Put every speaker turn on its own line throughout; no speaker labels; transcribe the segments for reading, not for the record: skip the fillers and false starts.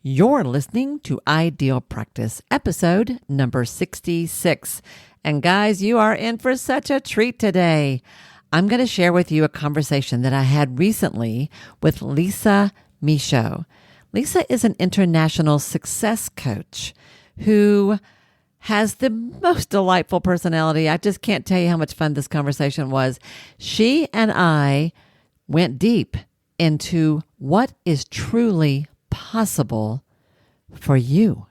You're listening to Ideal Practice, episode number 66. And guys, you are in for such a treat today. I'm going to share with you a conversation that I had recently with Lisa Michaud. Lisa is an international success coach who has the most delightful personality. I just can't tell you how much fun this conversation was. She and I went deep into what is truly possible for you.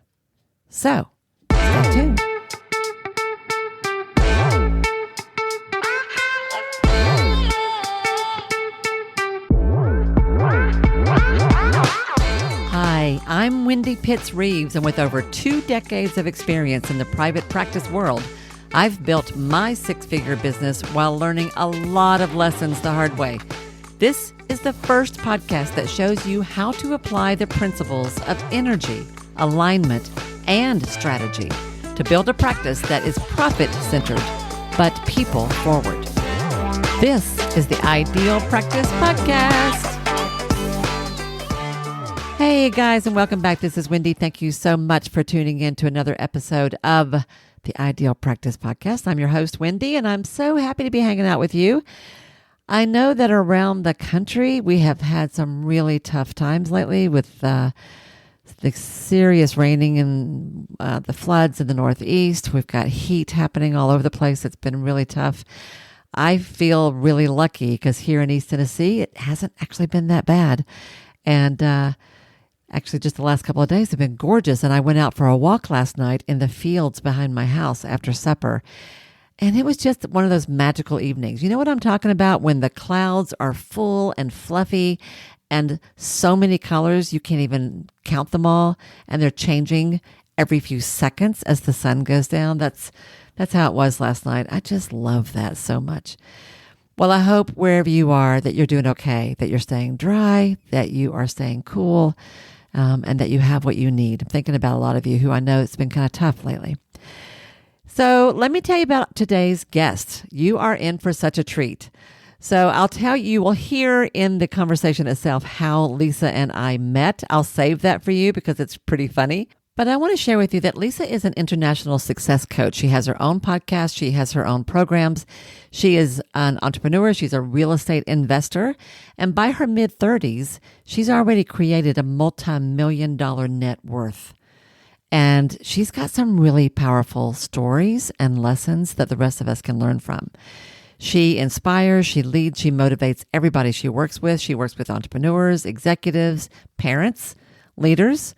So, stay tuned. Hi, I'm Wendy Pitts-Reeves, and with over 2 decades of experience in the private practice world, I've built my 6-figure business while learning a lot of lessons the hard way. This is the first podcast that shows you how to apply the principles of energy, alignment, and strategy to build a practice that is profit-centered, but people-forward. This is the Ideal Practice Podcast. Hey guys, and welcome back. This is Wendy. Thank you so much for tuning in to another episode of the Ideal Practice Podcast. I'm your host, Wendy, and I'm so happy to be hanging out with you. I know that around the country, we have had some really tough times lately with the serious raining and the floods in the Northeast. We've got heat happening all over the place. It's been really tough. I feel really lucky because here in East Tennessee, it hasn't actually been that bad. And actually, just the last couple of days have been gorgeous. And I went out for a walk last night in the fields behind my house after supper. And it was just one of those magical evenings. You know what I'm talking about? When the clouds are full and fluffy and so many colors, you can't even count them all. And they're changing every few seconds as the sun goes down. That's how it was last night. I just love that so much. Well, I hope wherever you are that you're doing okay, that you're staying dry, that you are staying cool, and that you have what you need. I'm thinking about a lot of you who I know it's been kind of tough lately. So let me tell you about today's guest. You are in for such a treat. So I'll tell you, you will hear in the conversation itself how Lisa and I met. I'll save that for you because it's pretty funny. But I want to share with you that Lisa is an international success coach. She has her own podcast. She has her own programs. She is an entrepreneur. She's a real estate investor. And by her mid-30s, she's already created a multi-million-dollar net worth. And she's got some really powerful stories and lessons that the rest of us can learn from. She inspires, she leads, she motivates everybody she works with. She works with entrepreneurs, executives, parents, leaders,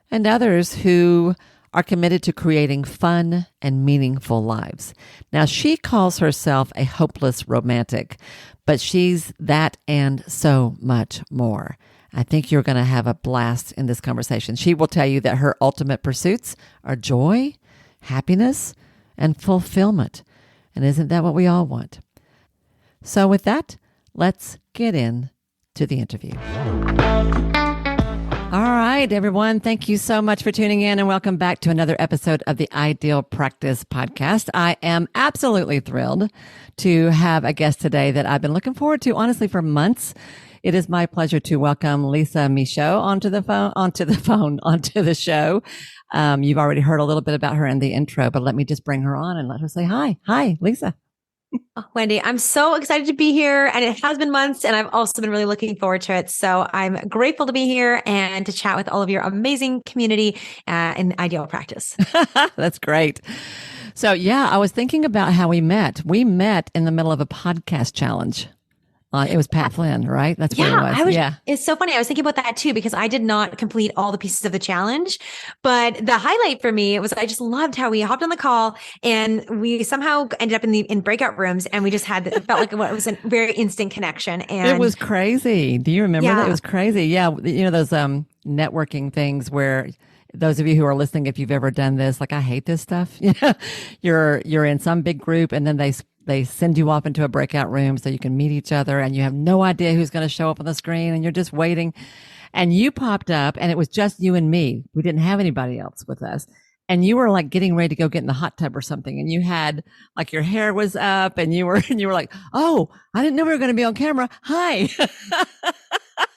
and others who are committed to creating fun and meaningful lives. Now, she calls herself a hopeless romantic, but she's that and so much more. I think you're going to have a blast in this conversation. She will tell you that her ultimate pursuits are joy, happiness, and fulfillment. And isn't that what we all want? So with that, let's get into the interview. All right, everyone. Thank you so much for tuning in and welcome back to another episode of the Ideal Practice Podcast. I am absolutely thrilled to have a guest today that I've been looking forward to, honestly, for months. It is my pleasure to welcome Lisa Michaud onto the show. You've already heard a little bit about her in the intro, but let me just bring her on and let her say hi. Hi, Lisa.
Oh, Wendy, I'm so excited to be here, and it has been months, and I've also been really looking forward to it. So I'm grateful to be here and to chat with all of your amazing community in Ideal Practice.
That's great. So yeah, I was thinking about how we met. We met in the middle of a podcast challenge. It was Pat Flynn, right? That's what it was. Yeah.
It's so funny. I was thinking about that too, because I did not complete all the pieces of the challenge. But the highlight for me was I just loved how we hopped on the call and we somehow ended up in breakout rooms, and we just had, it felt like it was a very instant connection. And
it was crazy. Do you remember that? It was crazy. Yeah. You know, those networking things where those of you who are listening, if you've ever done this, like I hate this stuff. You're in some big group and then they send you off into a breakout room so you can meet each other and you have no idea who's going to show up on the screen and you're just waiting. And you popped up and it was just you and me. We didn't have anybody else with us. And you were like getting ready to go get in the hot tub or something. And you had like your hair was up and you were like, oh, I didn't know we were going to be on camera. Hi.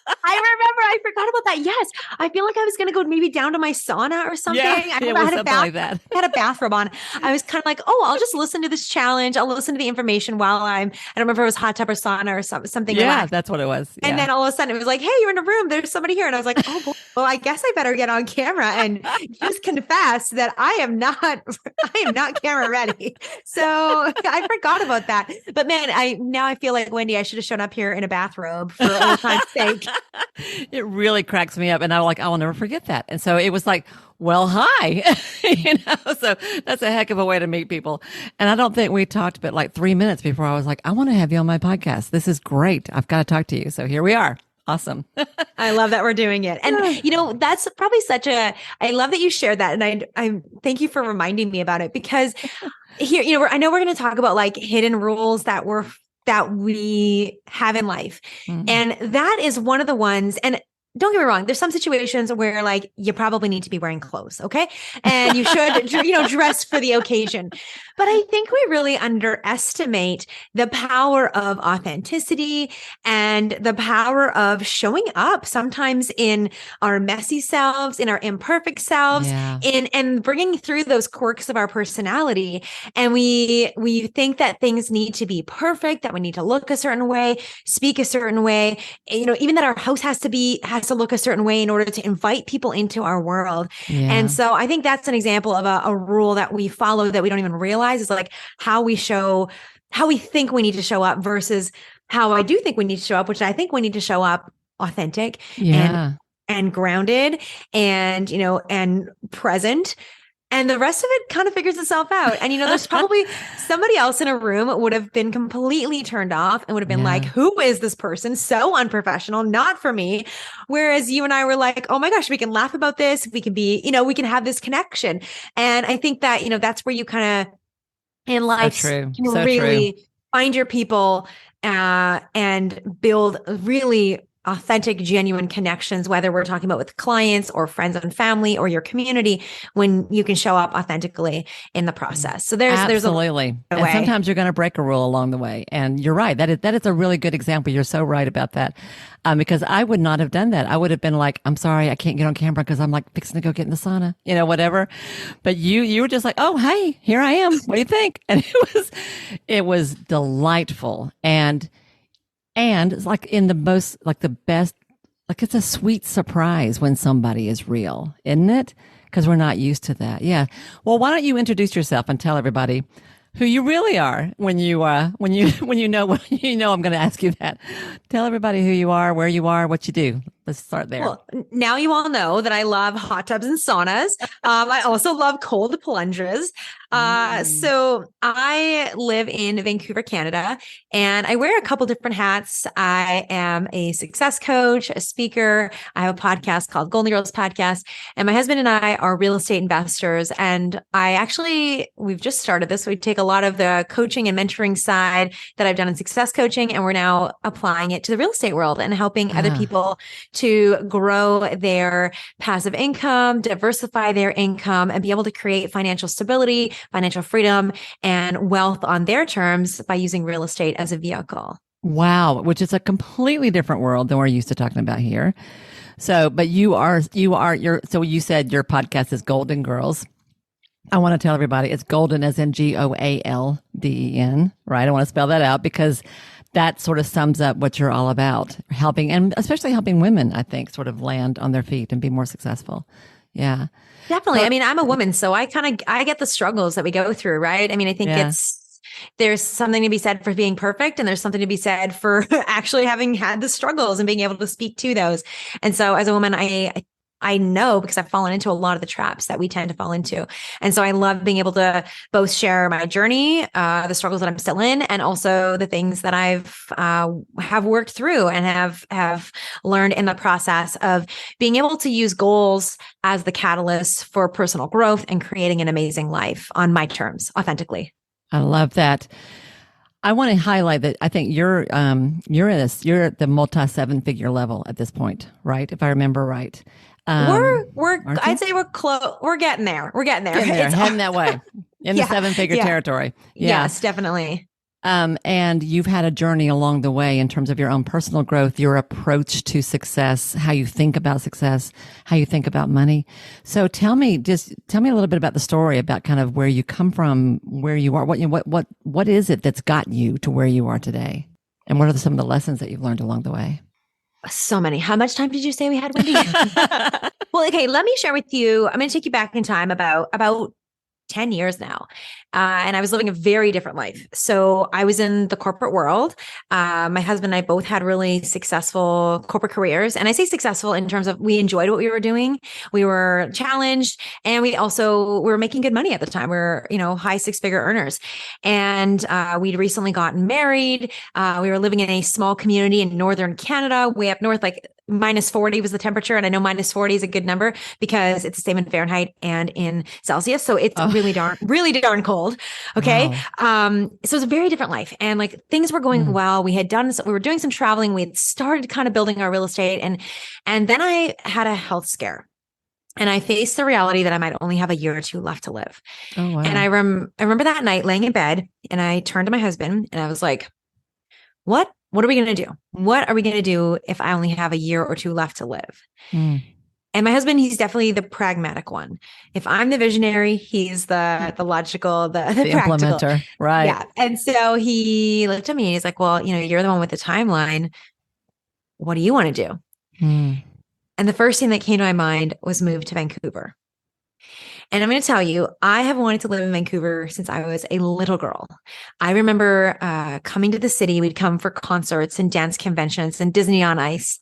I remember. I forgot about that. Yes. I feel like I was going to go maybe down to my sauna or something.
Yeah,
I
it
had
was
a
something like that.
had a bathrobe on. I was kind of like, oh, I'll just listen to this challenge. I'll listen to the information while I don't remember if it was hot tub or sauna or something.
Yeah,
relaxed.
that's what it was. Yeah.
And then all of a sudden it was like, hey, you're in a room. There's somebody here. And I was like, oh, well, I guess I better get on camera and just confess that I am not camera ready. So I forgot about that. But man, I feel like, Wendy, I should have shown up here in a bathrobe for old time's sake.
It really cracks me up. And I'll never forget that. And so it was like, well, hi, so that's a heck of a way to meet people. And I don't think we talked but like 3 minutes before I was like, I want to have you on my podcast. This is great. I've got to talk to you. So here we are. Awesome.
I love that we're doing it. And, that's probably I love that you shared that. And I thank you for reminding me about it because here, I know we're going to talk about like hidden rules that we have in life. Mm-hmm. And that is one of the ones. And don't get me wrong. There's some situations where like you probably need to be wearing clothes. Okay. And you should, dress for the occasion. But I think we really underestimate the power of authenticity and the power of showing up sometimes in our messy selves, in our imperfect selves, and bringing through those quirks of our personality. And we think that things need to be perfect, that we need to look a certain way, speak a certain way, even that our house has to look a certain way in order to invite people into our world. Yeah. And so I think that's an example of a rule that we follow that we don't even realize is like how we think we need to show up versus how I do think we need to show up, which I think we need to show up authentic and grounded and, and present. And the rest of it kind of figures itself out. And, there's probably somebody else in a room would have been completely turned off and would have been like, who is this person? So unprofessional, not for me. Whereas you and I were like, oh my gosh, we can laugh about this. We can be, we can have this connection. And I think that, that's where you kind of in life can really find your people and build really authentic, genuine connections, whether we're talking about with clients or friends and family or your community, when you can show up authentically in the process. So there's
absolutely.
A
and sometimes you're going to break a rule along the way. And you're right. That is a really good example. You're so right about that. Because I would not have done that. I would have been like, I'm sorry, I can't get on camera because I'm like fixing to go get in the sauna, whatever. But you were just like, oh, hey, here I am. What do you think? And it was delightful. And it's like in the most, like the best, like it's a sweet surprise when somebody is real, isn't it? Because we're not used to that. Yeah. Well, why don't you introduce yourself and tell everybody who you really are when you know I'm going to ask you that. Tell everybody who you are, where you are, what you do. Let's start there.
Well, now you all know that I love hot tubs and saunas. I also love cold plunges. So I live in Vancouver, Canada, and I wear a couple different hats. I am a success coach, a speaker. I have a podcast called Golden Girls Podcast, and my husband and I are real estate investors. And we've just started this. We take a lot of the coaching and mentoring side that I've done in success coaching, and we're now applying it to the real estate world and helping other people to grow their passive income, diversify their income, and be able to create financial stability, financial freedom, and wealth on their terms by using real estate as a vehicle.
Wow, which is a completely different world than we're used to talking about here. So, but so you said your podcast is Golden Girls. I want to tell everybody it's golden as in GOALDEN, right? I want to spell that out because that sort of sums up what you're all about, helping, and especially helping women, I think, sort of land on their feet and be more successful. Yeah.
Definitely. I mean, I'm a woman, so I get the struggles that we go through, right? I mean, I think there's something to be said for being perfect, and there's something to be said for actually having had the struggles and being able to speak to those. And so as a woman, I know because I've fallen into a lot of the traps that we tend to fall into. And so I love being able to both share my journey, the struggles that I'm still in, and also the things that have worked through and have learned in the process of being able to use goals as the catalyst for personal growth and creating an amazing life on my terms, authentically.
I love that. I want to highlight that I think you're at the multi-7-figure level at this point, right? If I remember right.
I'd say we're close. We're getting there. We're getting there.
Heading that way in the 7-figure territory. Yeah.
Yes, definitely.
And you've had a journey along the way in terms of your own personal growth, your approach to success, how you think about success, how you think about money. So tell me a little bit about the story about kind of where you come from, where you are, what is it that's got you to where you are today? And what are some of the lessons that you've learned along the way?
So many. How much time did you say we had, Wendy? Well, okay, let me share with you. I'm going to take you back in time about 10 years now. And I was living a very different life. So I was in the corporate world. My husband and I both had really successful corporate careers. And I say successful in terms of we enjoyed what we were doing. We were challenged and we were making good money at the time. We were, high six-figure earners. And we'd recently gotten married. We were living in a small community in Northern Canada, way up north, like -40 was the temperature. And I know -40 is a good number because it's the same in Fahrenheit and in Celsius. So it's really darn cold. Okay. Wow. So it's a very different life. And like things were going well. We were doing some traveling. We had started kind of building our real estate. And then I had a health scare. And I faced the reality that I might only have a year or two left to live. Oh, wow. And I remember that night laying in bed and I turned to my husband and I was like, what are we going to do? What are we going to do if I only have a year or two left to live? And my husband, he's definitely the pragmatic one. If I'm the visionary, he's the logical, the practical.
Implementer. Right.
Yeah. And so he looked at me and he's like, well, you're the one with the timeline. What do you want to do? And the first thing that came to my mind was move to Vancouver. And I'm going to tell you, I have wanted to live in Vancouver since I was a little girl. I remember coming to the city. We'd come for concerts and dance conventions and Disney on Ice.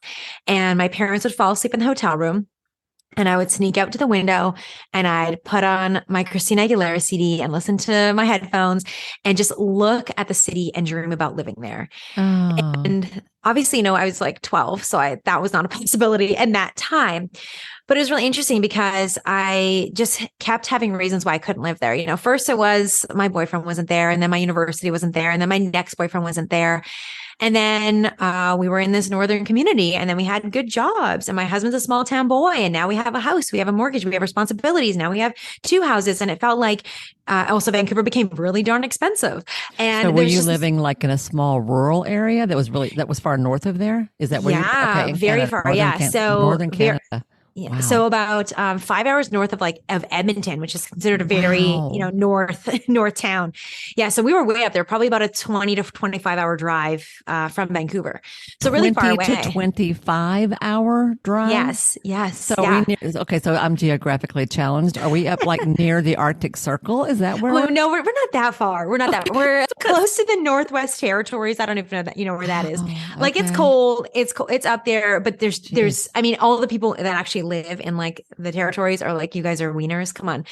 And my parents would fall asleep in the hotel room. And I would sneak out to the window and I'd put on my Christina Aguilera CD and listen to my headphones and just look at the city and dream about living there. Oh. And obviously, I was like 12, so that was not a possibility in that time. But it was really interesting because I just kept having reasons why I couldn't live there. First it was my boyfriend wasn't there, and then my university wasn't there, and then my next boyfriend wasn't there. And then we were in this northern community and then we had good jobs and my husband's a small town boy and now we have a house, we have a mortgage, we have responsibilities. Now we have 2 houses and it felt like also Vancouver became really darn expensive. And
so were you living like in a small rural area that was far north of there? Is that where
okay, very Canada, far. Yeah. So
northern Canada.
Yeah. Wow. So about 5 hours north of Edmonton, which is considered a very, north town. Yeah. So we were way up there, probably about a 20 to 25 hour drive from Vancouver. So really far away.
20 to 25 hour drive?
Yes. Yes.
So so I'm geographically challenged. Are we up like near the Arctic Circle? Is that where?
Well, no, we're not that far. We're not that far. We're close to the Northwest Territories. I don't even know that, where that is. Like it's cold. It's cold. It's up there, but there's, all the people that actually live in like the territories are like, you guys are wieners. Come on.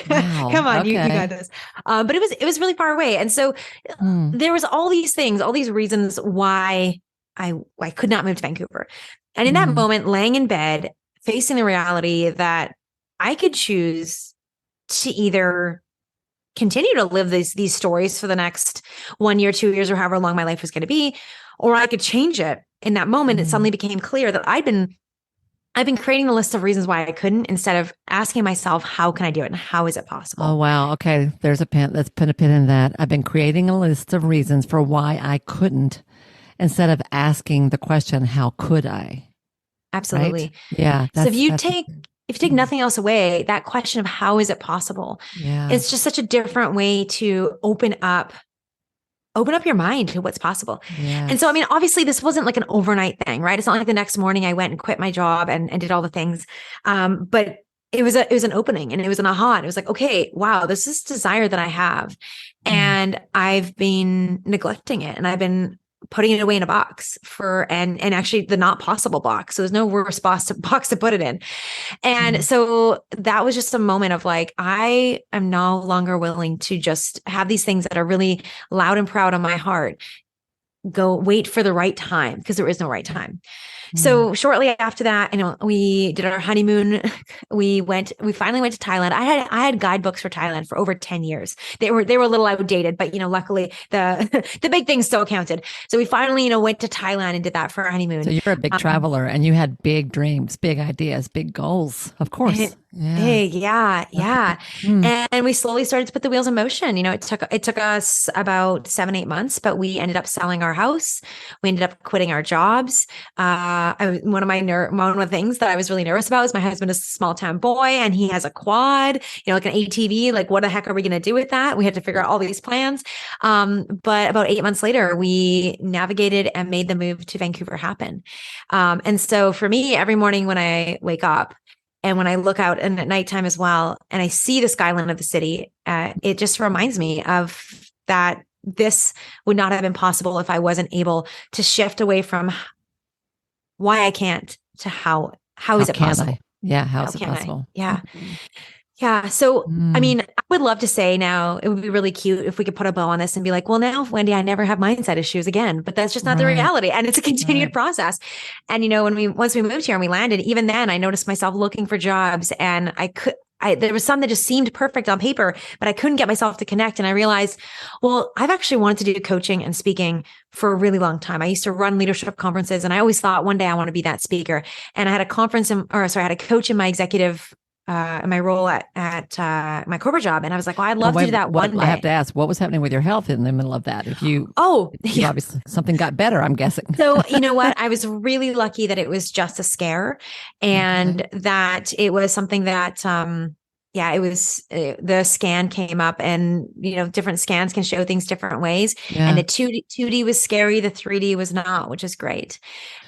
Wow. Come on. Okay. You got this. But it was really far away. And so there was all these things, all these reasons why I could not move to Vancouver. And in that moment, laying in bed, facing the reality that I could choose to either continue to live these stories for the next 1 year, 2 years, or however long my life was going to be, or I could change it. In that moment, it suddenly became clear that I've been creating a list of reasons why I couldn't instead of asking myself, how can I do it? And how is it possible?
Oh, wow. Okay. There's a pen. Let's put a pin in that. I've been creating a list of reasons for why I couldn't instead of asking the question, how could I?
Absolutely.
Right? Yeah.
So if you take nothing else away, that question of how is it possible? Yeah. It's just such a different way to open up your mind to what's possible. Yes. And so, obviously this wasn't like an overnight thing, right? It's not like the next morning I went and quit my job and did all the things. But it was an opening and it was an aha. And it was like, okay, wow, this is desire that I have. And I've been neglecting it and I've been putting it away in a box and actually the not possible box. So there's no worse box to put it in. And so that was just a moment of like, I am no longer willing to just have these things that are really loud and proud on my heart go wait for the right time, because there is no right time. So shortly after that, we did our honeymoon. We finally went to Thailand. I had guidebooks for Thailand for over 10 years. They were a little outdated, but luckily the big things still counted. So we finally, went to Thailand and did that for our honeymoon.
So you're a big traveler and you had big dreams, big ideas, big goals, of course.
Big, yeah.
Okay.
And we slowly started to put the wheels in motion. It took us about 7-8 months, but we ended up selling our house. We ended up quitting our jobs. One of the things that I was really nervous about is my husband is a small town boy and he has a quad, like an ATV. Like, what the heck are we going to do with that? We had to figure out all these plans. But about 8 months later, we navigated and made the move to Vancouver happen. And so for me, every morning when I wake up, and when I look out and at nighttime as well, and I see the skyline of the city, it just reminds me of that this would not have been possible if I wasn't able to shift away from why I can't to how is it possible?
Yeah. How is it possible?
Yeah. Yeah. So, I mean, I would love to say now it would be really cute if we could put a bow on this and be like, well, now, Wendy, I never have mindset issues again, but that's just not the reality. And it's a continued process. And, once we moved here and we landed, even then I noticed myself looking for jobs and there was some that just seemed perfect on paper, but I couldn't get myself to connect. And I realized, well, I've actually wanted to do coaching and speaking for a really long time. I used to run leadership conferences and I always thought one day I want to be that speaker. And I had a coach in my executive in my role at my corporate job. And I was like, well, I'd love to do that one day.
I have to ask, what was happening with your health in the middle of that? Obviously something got better, I'm guessing.
So you know what? I was really lucky that it was just a scare and that it was something that, it was the scan came up and, different scans can show things different ways. Yeah. And the 2D was scary. The 3D was not, which is great.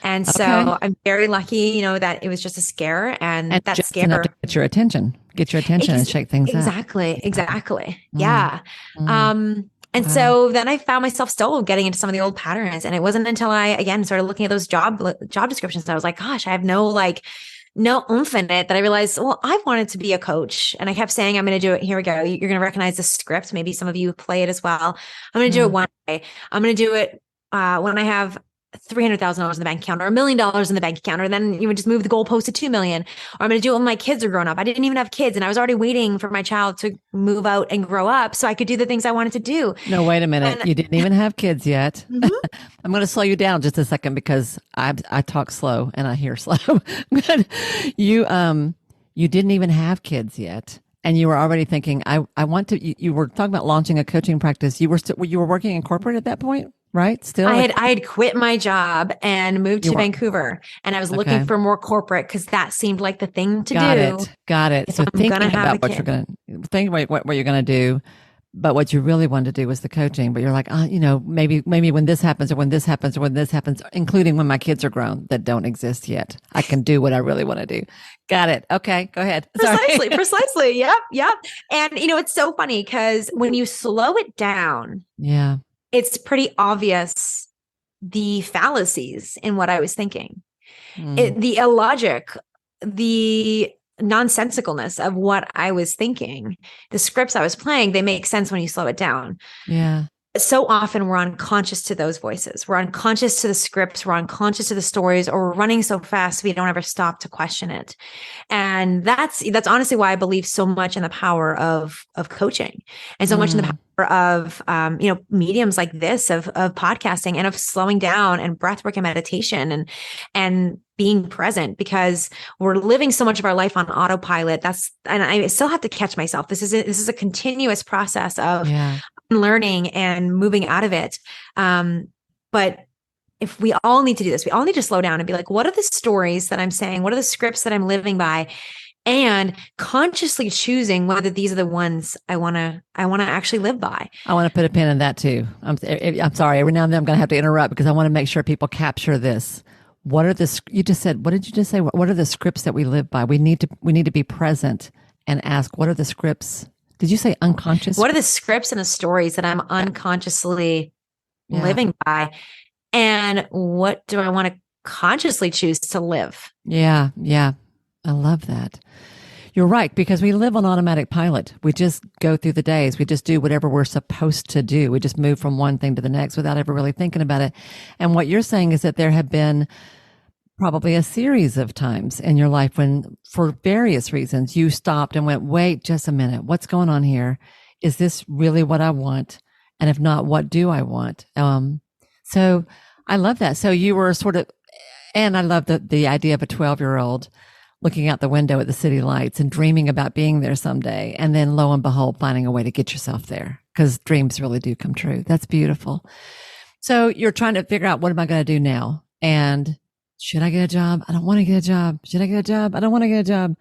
And so I'm very lucky, that it was just a scare and that
just
scare
enough to get your attention and shake things
up. Exactly. Yeah. And so then I found myself still getting into some of the old patterns. And it wasn't until I, again, started looking at those job descriptions that I was like, gosh, I have no oomph in it, that I realized, well, I wanted to be a coach. And I kept saying, I'm going to do it. Here we go. You're going to recognize the script. Maybe some of you play it as well. I'm going to do it one day. I'm going to do it when I have $300,000 in the bank account or $1 million in the bank account, or then you would just move the goalpost to 2 million. Or I'm going to do it when my kids are grown up. I didn't even have kids and I was already waiting for my child to move out and grow up so I could do the things I wanted to do.
No, wait a minute. You didn't even have kids yet. Mm-hmm. I'm going to slow you down just a second because I talk slow and I hear slow. But you didn't even have kids yet. And you were already thinking, I want to, you were talking about launching a coaching practice. You were working in corporate at that point? Right. Still,
I had quit my job and moved to Vancouver, and I was looking for more corporate because that seemed like the thing to do.
Got it. So thinking about what you're going to do, but what you really wanted to do was the coaching. But you're like, maybe when this happens, or when this happens, or when this happens, including when my kids are grown that don't exist yet, I can do what I really want to do. Got it. Okay, go ahead.
Precisely. Yep. And it's so funny because when you slow it down, it's pretty obvious the fallacies in what I was thinking, the illogic, the nonsensicalness of what I was thinking, the scripts I was playing, they make sense when you slow it down.
Yeah.
So often we're unconscious to those voices. We're unconscious to the scripts. We're unconscious to the stories, or we're running so fast we don't ever stop to question it. And that's honestly why I believe so much in the power of coaching, and so much in the power of mediums like this, of podcasting, and of slowing down, and breathwork and meditation, and being present, because we're living so much of our life on autopilot. And I still have to catch myself. This is a continuous process of learning and moving out of it. But if we all need to do this, we all need to slow down and be like, what are the stories that I'm saying? What are the scripts that I'm living by? And consciously choosing whether these are the ones I want to actually live by.
I want to put a pin in that too. I'm sorry. Every now and then I'm going to have to interrupt because I want to make sure people capture this. What are you just said, what did you just say? What are the scripts that we live by? We need to be present and ask, what are the scripts? Did you say unconscious?
What are the scripts and the stories that I'm unconsciously living by? And what do I want to consciously choose to live?
Yeah. I love that. You're right, because we live on automatic pilot. We just go through the days. We just do whatever we're supposed to do. We just move from one thing to the next without ever really thinking about it. And what you're saying is that there have been probably a series of times in your life when, for various reasons, you stopped and went, wait just a minute, what's going on here? Is this really what I want? And if not, what do I want? So I love that. So you were sort of, and I love the idea of a 12-year-old looking out the window at the city lights and dreaming about being there someday. And then lo and behold, finding a way to get yourself there, because dreams really do come true. That's beautiful. So you're trying to figure out, what am I going to do now? And should I get a job? I don't want to get a job. Should I get a job? I don't want to get a job.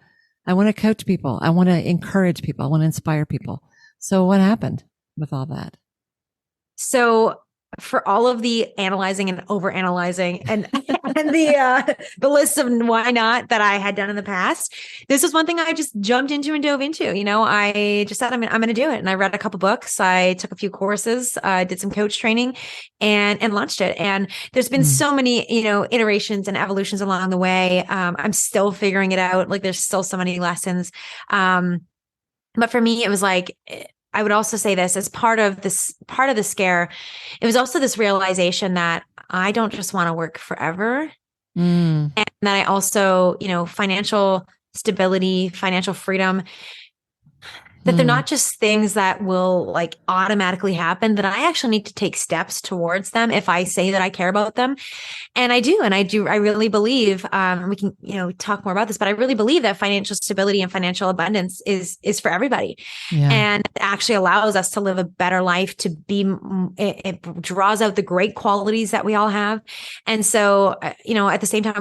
I want to coach people. I want to encourage people. I want to inspire people. So what happened with all that?
So for all of the analyzing and overanalyzing and the list of why not that I had done in the past, this is one thing I just jumped into and dove into. I just said, I'm going to do it. And I read a couple books. I took a few courses, did some coach training and launched it. And there's been so many, iterations and evolutions along the way. I'm still figuring it out. Like, there's still so many lessons. But for me, it was like, I would also say this as part of the scare. It was also this realization that I don't just want to work forever. And that I also, financial stability, financial freedom, that they're not just things that will like automatically happen, that I actually need to take steps towards them if I say that I care about them. And I do. I really believe, we can, talk more about this, but I really believe that financial stability and financial abundance is for everybody. Yeah. And it actually allows us to live a better life, it draws out the great qualities that we all have. And so, at the same time,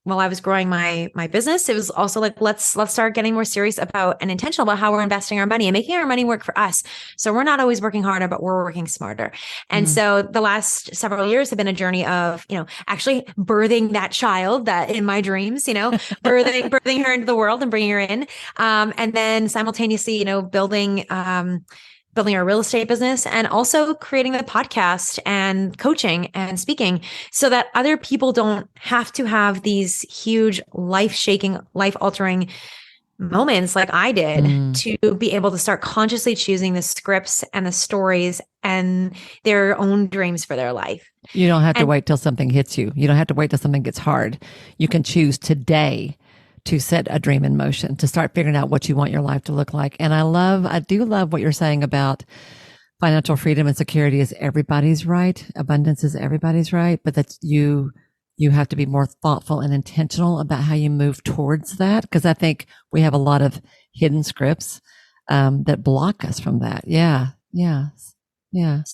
while I was growing my business, it was also like, let's start getting more serious about and intentional about how we're investing our money and making our money work for us. So we're not always working harder, but we're working smarter. And so the last several years have been a journey of, actually birthing that child that in my dreams, birthing her into the world and bringing her in. And then simultaneously, building our real estate business, and also creating the podcast and coaching and speaking so that other people don't have to have these huge life-shaking, life-altering moments like I did to be able to start consciously choosing the scripts and the stories and their own dreams for their life.
You don't have to wait till something hits you. You don't have to wait till something gets hard. You can choose today to set a dream in motion, to start figuring out what you want your life to look like. And I do love what you're saying about financial freedom and security is everybody's right. Abundance is everybody's right, but that you have to be more thoughtful and intentional about how you move towards that. Because I think we have a lot of hidden scripts that block us from that. Yeah. Yeah.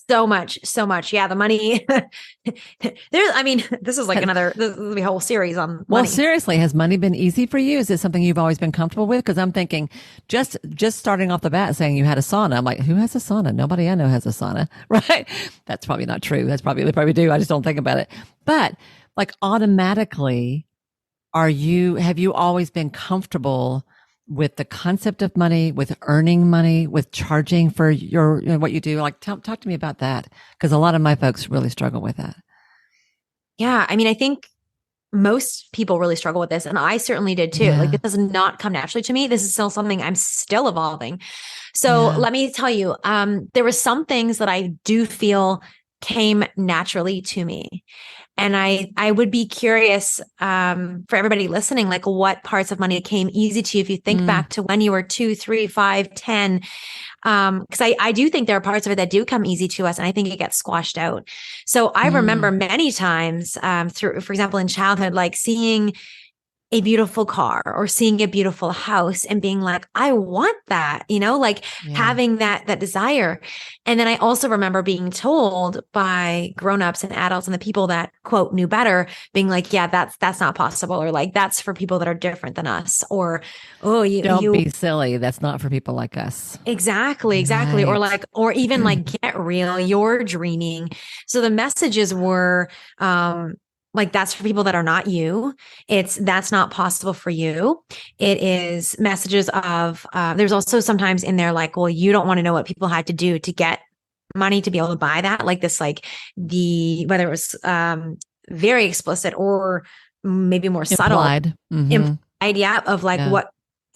So much. Yeah. The money this is like the whole series on money.
Well, seriously, has money been easy for you? Is it something you've always been comfortable with? Cause I'm thinking just starting off the bat saying you had a sauna. I'm like, who has a sauna? Nobody I know has a sauna, right? That's probably not true. They probably do. I just don't think about it. But like automatically have you always been comfortable with the concept of money, with earning money, with charging for your, what you do? Like, talk to me about that. Cause a lot of my folks really struggle with that.
Yeah. I think most people really struggle with this. And I certainly did too. Yeah. Like, this does not come naturally to me. This is still something I'm still evolving. So let me tell you, there were some things that I do feel came naturally to me. And I would be curious for everybody listening, like what parts of money came easy to you if you think back to when you were 2, 3, 5, 10. Because I do think there are parts of it that do come easy to us, and I think it gets squashed out. So I remember many times for example, in childhood, like seeing a beautiful car or seeing a beautiful house and being like, I want that, having that desire. And then I also remember being told by grownups and adults and the people that quote knew better, being like, yeah, that's not possible. Or like, that's for people that are different than us. Or, oh,
don't be silly. That's not for people like us.
Exactly. Right. Or even like, get real, you're dreaming. So the messages were, like, that's for people that are not you. That's not possible for you. It is messages of, there's also sometimes in there like, well, you don't want to know what people had to do to get money to be able to buy that. Like this, like whether it was very explicit or maybe more subtle. Implied, yeah, of like what,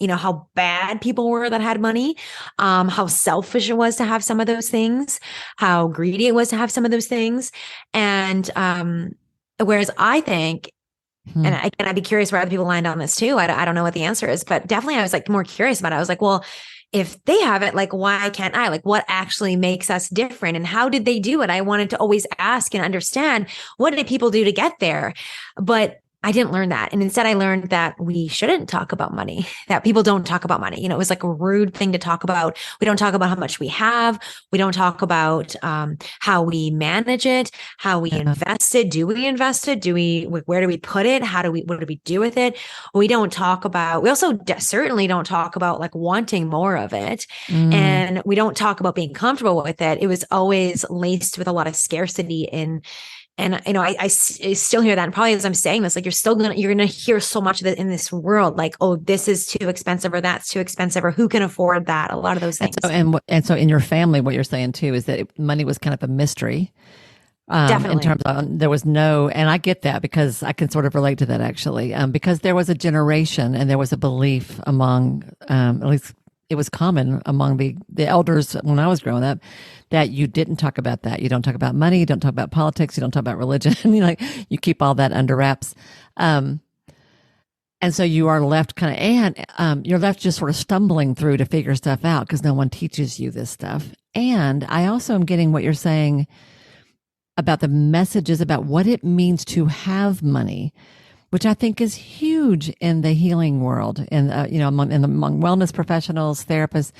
how bad people were that had money, how selfish it was to have some of those things, how greedy it was to have some of those things. And, whereas I think And I'd be curious where other people land on this too. I don't know what the answer is, but definitely I was like more curious about it. I was like, well, if they have it, like, why can't I? Like, what actually makes us different? And how did they do it? I wanted to always ask and understand, what did people do to get there? But I didn't learn that. And instead, I learned that we shouldn't talk about money, that people don't talk about money. You know, it was like a rude thing to talk about. We don't talk about how much we have. We don't talk about how we manage it, how we invest it. Do we invest it? Where do we put it? What do we do with it? We also certainly don't talk about like wanting more of it. And we don't talk about being comfortable with it. It was always laced with a lot of scarcity and you know, I still hear that. And probably as I'm saying this, like you're gonna hear so much of it in this world, like, oh, this is too expensive, or that's too expensive, or who can afford that? A lot of those things.
And so in your family, what you're saying too is that money was kind of a mystery.
Definitely.
In terms of there was no, and I get that because I can sort of relate to that actually, because there was a generation and there was a belief among, at least it was common among the elders when I was growing up, that you didn't talk about that. You don't talk about money. You don't talk about politics. You don't talk about religion. You keep all that under wraps. And so you are left you're left just sort of stumbling through to figure stuff out because no one teaches you this stuff. And I also am getting what you're saying about the messages about what it means to have money, which I think is huge in the healing world and, among wellness professionals, therapists.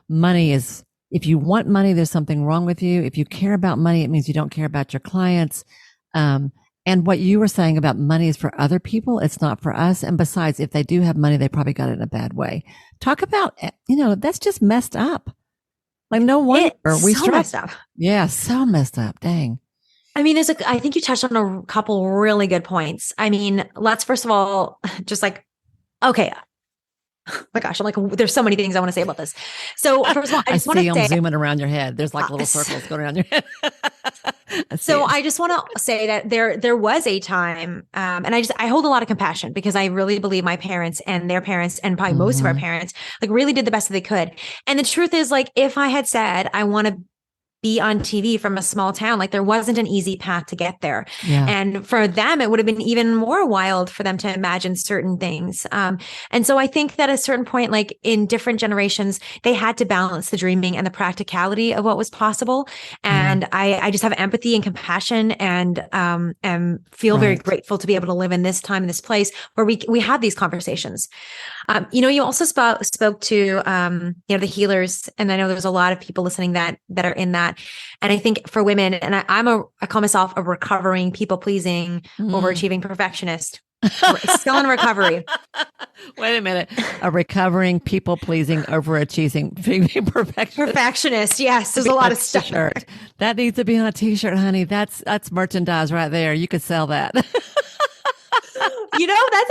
Money is, if you want money, there's something wrong with you. If you care about money, it means you don't care about your clients. And what you were saying about money is for other people. It's not for us. And besides, if they do have money, they probably got it in a bad way. Talk about, that's just messed up. Like no wonder we
so messed up.
Yeah. So messed up. Dang.
I mean, I think you touched on a couple really good points. I mean, let's first of all, just like, okay. Oh my gosh, I'm like, there's so many things I want to say about this. So first of all, I just want to say,
zooming around your head. There's like little circles going around your head.
I just want to say that there was a time, and I hold a lot of compassion because I really believe my parents and their parents and probably most of our parents like really did the best that they could. And the truth is, like, if I had said I want to be on TV from a small town, like there wasn't an easy path to get there. Yeah. And for them, it would have been even more wild for them to imagine certain things. And so I think that at a certain point, like in different generations, they had to balance the dreaming and the practicality of what was possible. And I just have empathy and compassion and feel very grateful to be able to live in this time, in this place where we have these conversations. You also spoke to, the healers. And I know there's a lot of people listening that are in that. And I think for women, and I call myself a recovering, people-pleasing, overachieving perfectionist. Still in recovery.
Wait a minute. A recovering, people-pleasing, overachieving
perfectionist. Yes, there's a lot of stuff.
T-shirt. That needs to be on a t-shirt, honey. That's merchandise right there. You could sell that.
That's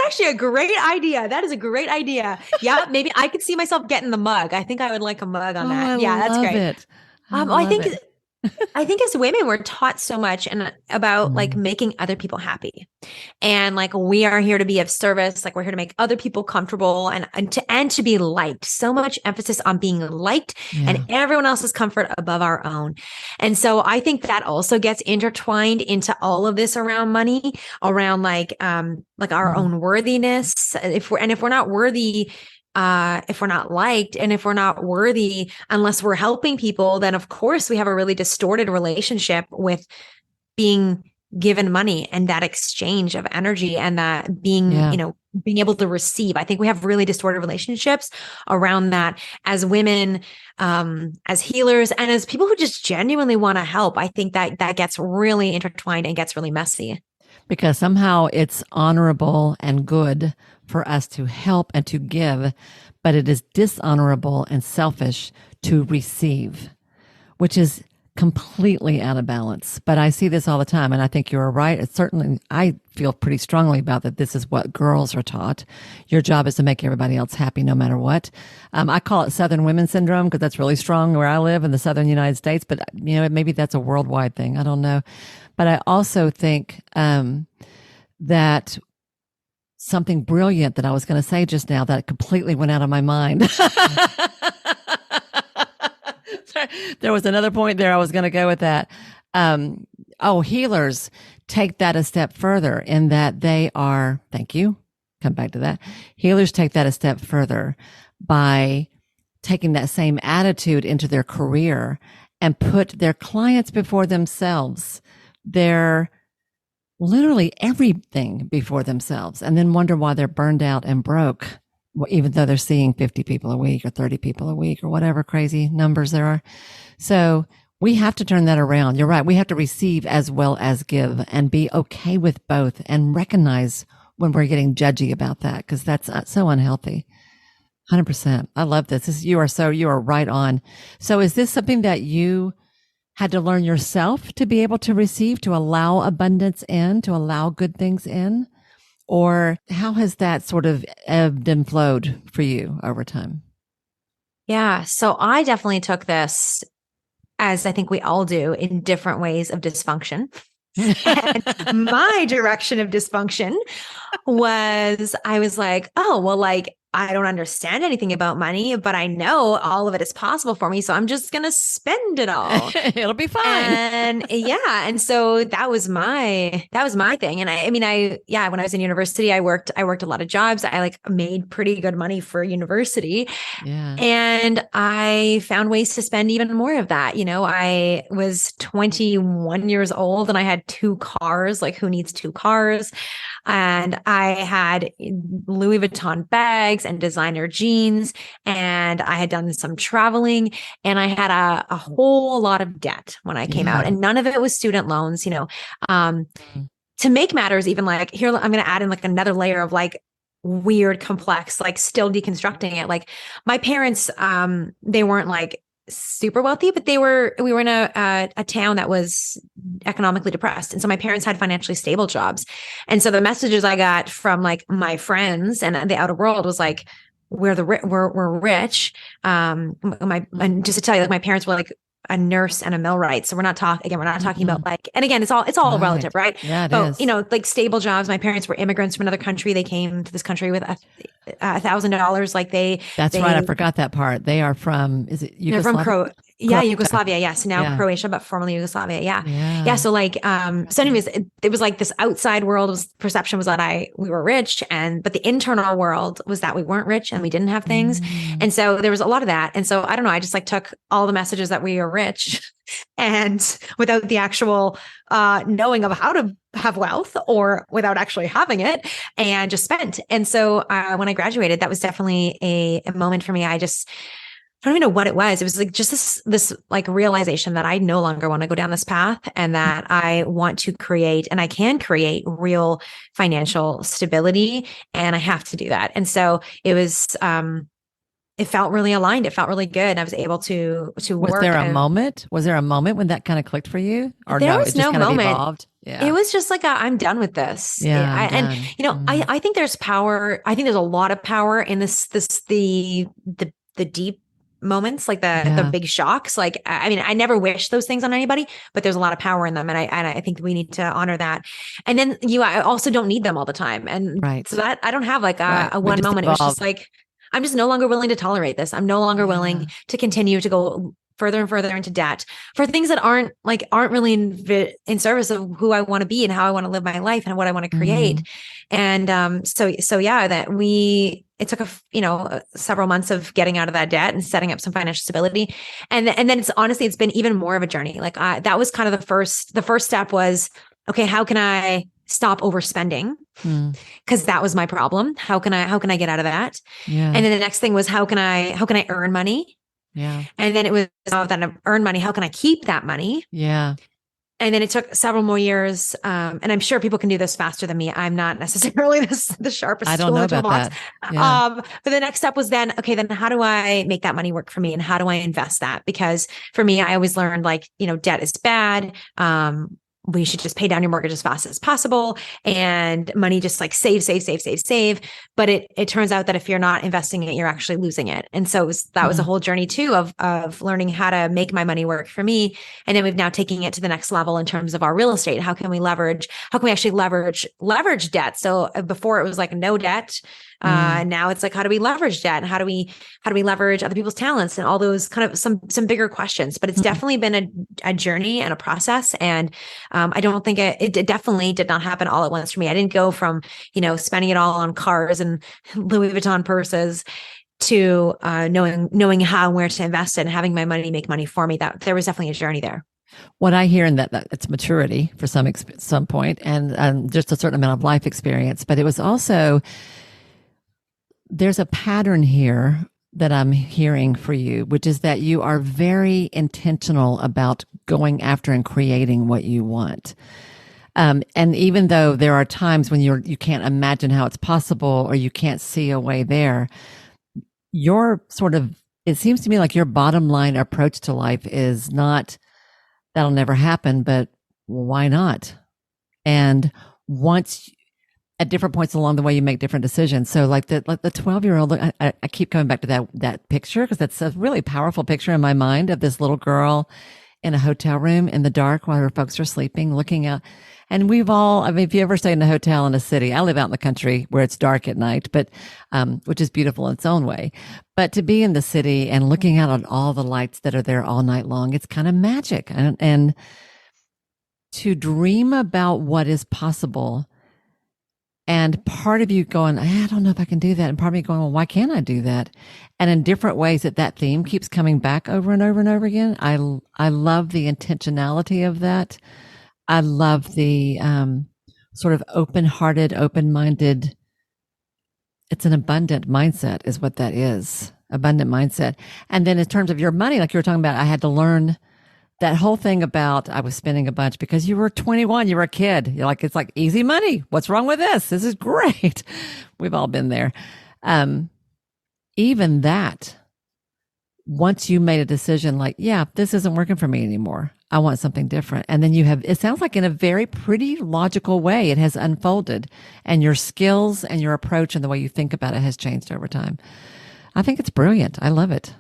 actually a great idea. That is a great idea. Yeah, maybe I could see myself getting the mug. I think I would like a mug on that. Yeah, that's great.
It.
I think as women, we're taught so much about like making other people happy. And like, we are here to be of service. Like we're here to make other people comfortable and to be liked. So much emphasis on being liked and everyone else's comfort above our own. And so I think that also gets intertwined into all of this around money, around like our own worthiness. If we're not worthy, if we're not liked and if we're not worthy, unless we're helping people, then of course we have a really distorted relationship with being given money and that exchange of energy and that being able to receive. I think we have really distorted relationships around that as women, as healers, and as people who just genuinely want to help. I think that gets really intertwined and gets really messy.
Because somehow it's honorable and good for us to help and to give, but it is dishonorable and selfish to receive, which is completely out of balance. But I see this all the time, and I think you're right. It's certainly, I feel pretty strongly about that. This is what girls are taught. Your job is to make everybody else happy no matter what. I call it Southern Women Syndrome because that's really strong where I live in the Southern United States, but maybe that's a worldwide thing. I don't know. But I also think that something brilliant that I was going to say just now that completely went out of my mind. There was another point there I was going to go with that. Healers take that a step further in that they are, thank you, come back to that. Healers take that a step further by taking that same attitude into their career and put their clients before themselves, their literally everything before themselves, and then wonder why they're burned out and broke, even though they're seeing 50 people a week or 30 people a week or whatever crazy numbers there are. So we have to turn that around. You're right. We have to receive as well as give and be okay with both and recognize when we're getting judgy about that, because that's so unhealthy. 100%. I love this. You are right on. So is this something that you had to learn yourself to be able to receive, to allow abundance in, to allow good things in? Or how has that sort of ebbed and flowed for you over time?
Yeah. So I definitely took this, as I think we all do, in different ways of dysfunction. And my direction of dysfunction was, I was like, oh, well, like, I don't understand anything about money, but I know all of it is possible for me. So I'm just going to spend it all.
It'll be fine.
And yeah. And so that was my thing. And when I was in university, I worked a lot of jobs. I like made pretty good money for university.
Yeah.
And I found ways to spend even more of that. You know, I was 21 years old and I had 2 cars. Like, who needs 2 cars? And I had Louis Vuitton bags and designer jeans, and I had done some traveling, and I had a whole lot of debt when I came out, and none of it was student loans, you know. To make matters even, like, here, I'm going to add in like another layer of like weird, complex, like still deconstructing it. Like, my parents, they weren't like super wealthy, but we were in a town that was economically depressed. And so my parents had financially stable jobs. And so the messages I got from like my friends and the outer world was like, we're rich. And just to tell you, like, my parents were like a nurse and a millwright. So we're not talking about like, and again, it's all right. Relative, right?
Yeah, it
but
is.
You know, like stable jobs. My parents were immigrants from another country. They came to this country with $1,000. Like
That's right. I forgot that part. They are from, is it Yugoslavia?
They're from Yugoslavia. Yes. Now Croatia, but formerly Yugoslavia. Yeah. So like, so anyways, it was like this outside world perception was that we were rich, but the internal world was that we weren't rich and we didn't have things. And so there was a lot of that. And so I don't know, I just like took all the messages that we are rich and without the actual knowing of how to have wealth, or without actually having it, and just spent. And so when I graduated, that was definitely a moment for me. I don't even know what it was. It was like just this like realization that I no longer want to go down this path, and that I want to create, and I can create, real financial stability, and I have to do that. And so it was, it felt really aligned. It felt really good. I was able to work.
Was there a moment? Was there a moment when that kind of clicked for you? Or
there
no,
was
it just
no
kind of
moment.
evolved? Yeah.
It was just like, I'm done with this.
Yeah.
And you know, I think there's power. I think there's a lot of power in the deep moments, like the big shocks. Like, I mean, I never wish those things on anybody, but there's a lot of power in them. And I think we need to honor that. And then I also don't need them all the time. And so that I don't have like a one moment. It was just like, I'm just no longer willing to tolerate this. I'm no longer willing to continue to go further and further into debt for things that aren't really in service of who I want to be and how I want to live my life and what I want to create. And it took several months of getting out of that debt and setting up some financial stability. And then it's been even more of a journey. Like that was kind of the first step was, okay, how can I stop overspending? Because that was my problem. How can I get out of that? Yeah. And then the next thing was, how can I earn money?
Yeah.
And then it was, that I earn money, how can I keep that money? Yeah. And then it took several more years. And I'm sure people can do this faster than me. I'm not necessarily the sharpest.
I don't know about that.
Yeah. But the next step was then how do I make that money work for me? And how do I invest that? Because for me, I always learned debt is bad. We should just pay down your mortgage as fast as possible, and money just like save. But it turns out that if you're not investing it, you're actually losing it. And so that was a whole journey too of learning how to make my money work for me. And then we've now taking it to the next level in terms of our real estate. How can we actually leverage debt? So before it was like no debt. Now it's like, how do we leverage debt? And how do we leverage other people's talents and all those kind of some bigger questions? But it's definitely been a journey and a process. And I don't think it definitely did not happen all at once for me. I didn't go from, spending it all on cars and Louis Vuitton purses to knowing how and where to invest it and having my money make money for me. That there was definitely a journey there.
What I hear in that it's maturity for some point, and just a certain amount of life experience. But it was also, there's a pattern here that I'm hearing for you, which is that you are very intentional about going after and creating what you want. And even though there are times when you can't imagine how it's possible or you can't see a way there, your it seems to me like your bottom line approach to life is not, that'll never happen, but why not? And once at different points along the way, you make different decisions. So like the 12-year-old, I keep coming back to that picture because that's a really powerful picture in my mind of this little girl in a hotel room in the dark while her folks are sleeping, looking out. And if you ever stay in a hotel in a city, I live out in the country where it's dark at night, but, which is beautiful in its own way. But to be in the city and looking out on all the lights that are there all night long, it's kind of magic. And to dream about what is possible. And part of you going, I don't know if I can do that. And part of me going, well, why can't I do that? And in different ways that theme keeps coming back over and over and over again. I love the intentionality of that. I love the sort of open-hearted, open-minded. It's an abundant mindset is what that is. Abundant mindset. And then in terms of your money, like you were talking about, I had to learn that whole thing about I was spending a bunch because you were 21, you were a kid. You're like, it's like easy money. What's wrong with this? This is great. We've all been there. Even that, once you made a decision like, yeah, this isn't working for me anymore. I want something different. And then it sounds like in a very pretty logical way, it has unfolded and your skills and your approach and the way you think about it has changed over time. I think it's brilliant. I love it.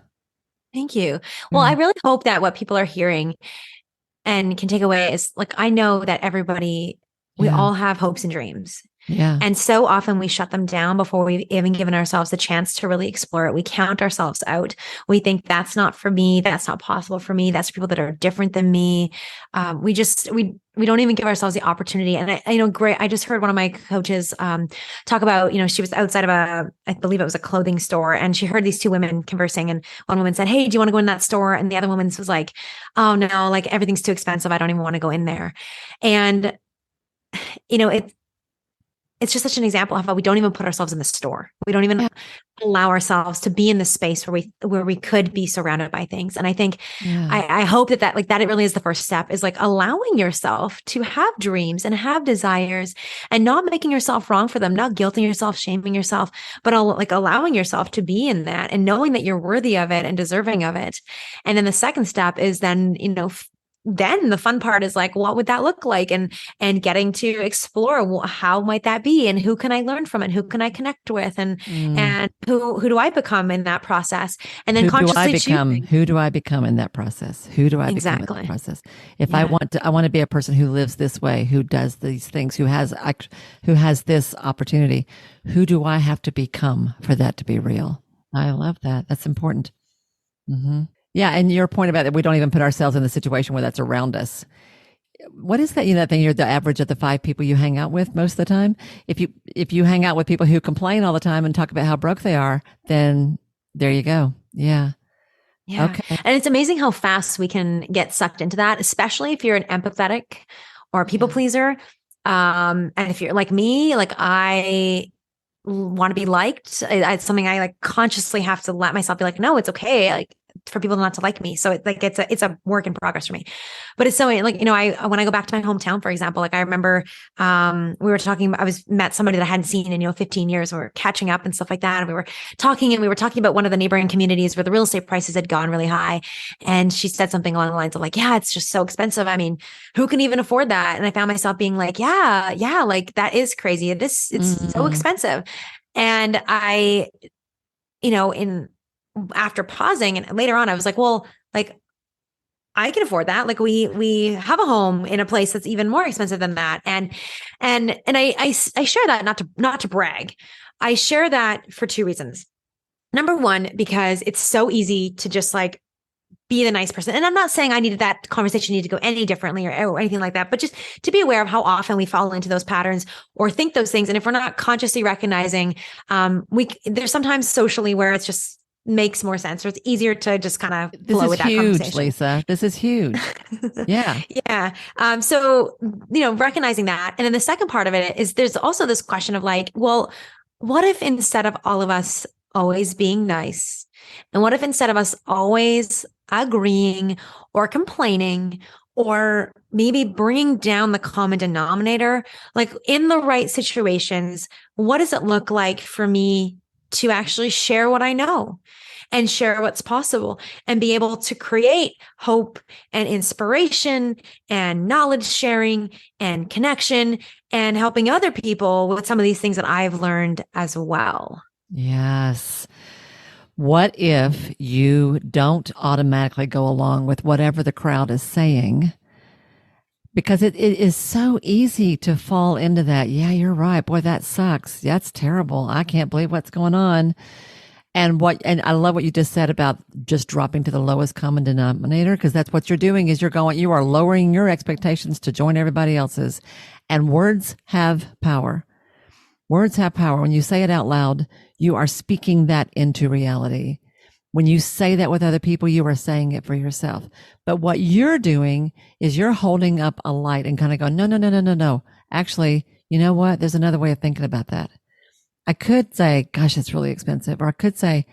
Thank you. Well, I really hope that what people are hearing and can take away is like, I know that we all have hopes and dreams.
Yeah.
And so often we shut them down before we've even given ourselves a chance to really explore it. We count ourselves out. We think that's not for me. That's not possible for me. That's for people that are different than me. We don't even give ourselves the opportunity. And I just heard one of my coaches talk about, she was outside of I believe it was a clothing store, and she heard these two women conversing. And one woman said, "Hey, do you want to go in that store?" And the other woman was like, "Oh no, like everything's too expensive. I don't even want to go in there." And it's just such an example of how we don't even put ourselves in the store. We don't even allow ourselves to be in the space where we could be surrounded by things. And I think I hope that it really is the first step, is like allowing yourself to have dreams and have desires and not making yourself wrong for them, not guilting yourself, shaming yourself, but like allowing yourself to be in that and knowing that you're worthy of it and deserving of it. And then the second step is then, then the fun part is like, what would that look like? And getting to explore how might that be? And who can I learn from it? Who can I connect with? And who do I become in that process? And then consciously choosing.
Who do I become in that process? Who do I become in that process? If I want to be a person who lives this way, who does these things, who has this opportunity. Who do I have to become for that to be real? I love that. That's important. Mm-hmm. Yeah, and your point about that, we don't even put ourselves in the situation where that's around us. What is that? That thing, you're the average of the 5 people you hang out with most of the time. If you hang out with people who complain all the time and talk about how broke they are, then there you go. Yeah.
Yeah. Okay. And it's amazing how fast we can get sucked into that, especially if you're an empathetic or a people pleaser. And if you're like me, like I want to be liked. It's something I like consciously have to let myself be like, no, it's okay. Like for people not to like me. So it's a work in progress for me, but it's so like, when I go back to my hometown, for example, like I remember, we were talking, met somebody that I hadn't seen in, 15 years. We were catching up and stuff like that. And we were talking about one of the neighboring communities where the real estate prices had gone really high. And she said something along the lines of like, yeah, it's just so expensive. I mean, who can even afford that? And I found myself being like, yeah, like that is crazy. It's so expensive. And I, after pausing and later on, I was like, well, like I can afford that. Like we have a home in a place that's even more expensive than that. And I share that not to brag. I share that for 2 reasons. Number one, because it's so easy to just like be the nice person. And I'm not saying that conversation needed to go any differently or anything like that, but just to be aware of how often we fall into those patterns or think those things. And if we're not consciously recognizing, there's sometimes socially where it's just makes more sense, or it's easier to just kind of flow with that
huge,
conversation.
Lisa. This is huge. Yeah.
Yeah. So, recognizing that. And then the second part of it is there's also this question of like, well, what if instead of all of us always being nice, and what if instead of us always agreeing or complaining or maybe bringing down the common denominator, like in the right situations, what does it look like for me to actually share what I know and share what's possible and be able to create hope and inspiration and knowledge sharing and connection and helping other people with some of these things that I've learned as well?
Yes. What if you don't automatically go along with whatever the crowd is saying? Because it is so easy to fall into that. Yeah, you're right. Boy, that sucks. That's terrible. I can't believe what's going on. And I love what you just said about just dropping to the lowest common denominator, because that's what you're doing is you are lowering your expectations to join everybody else's. And words have power. Words have power. When you say it out loud, you are speaking that into reality. When you say that with other people, you are saying it for yourself. But what you're doing is you're holding up a light and kind of going, no. Actually, you know what? There's another way of thinking about that. I could say, gosh, it's really expensive. Or I could say,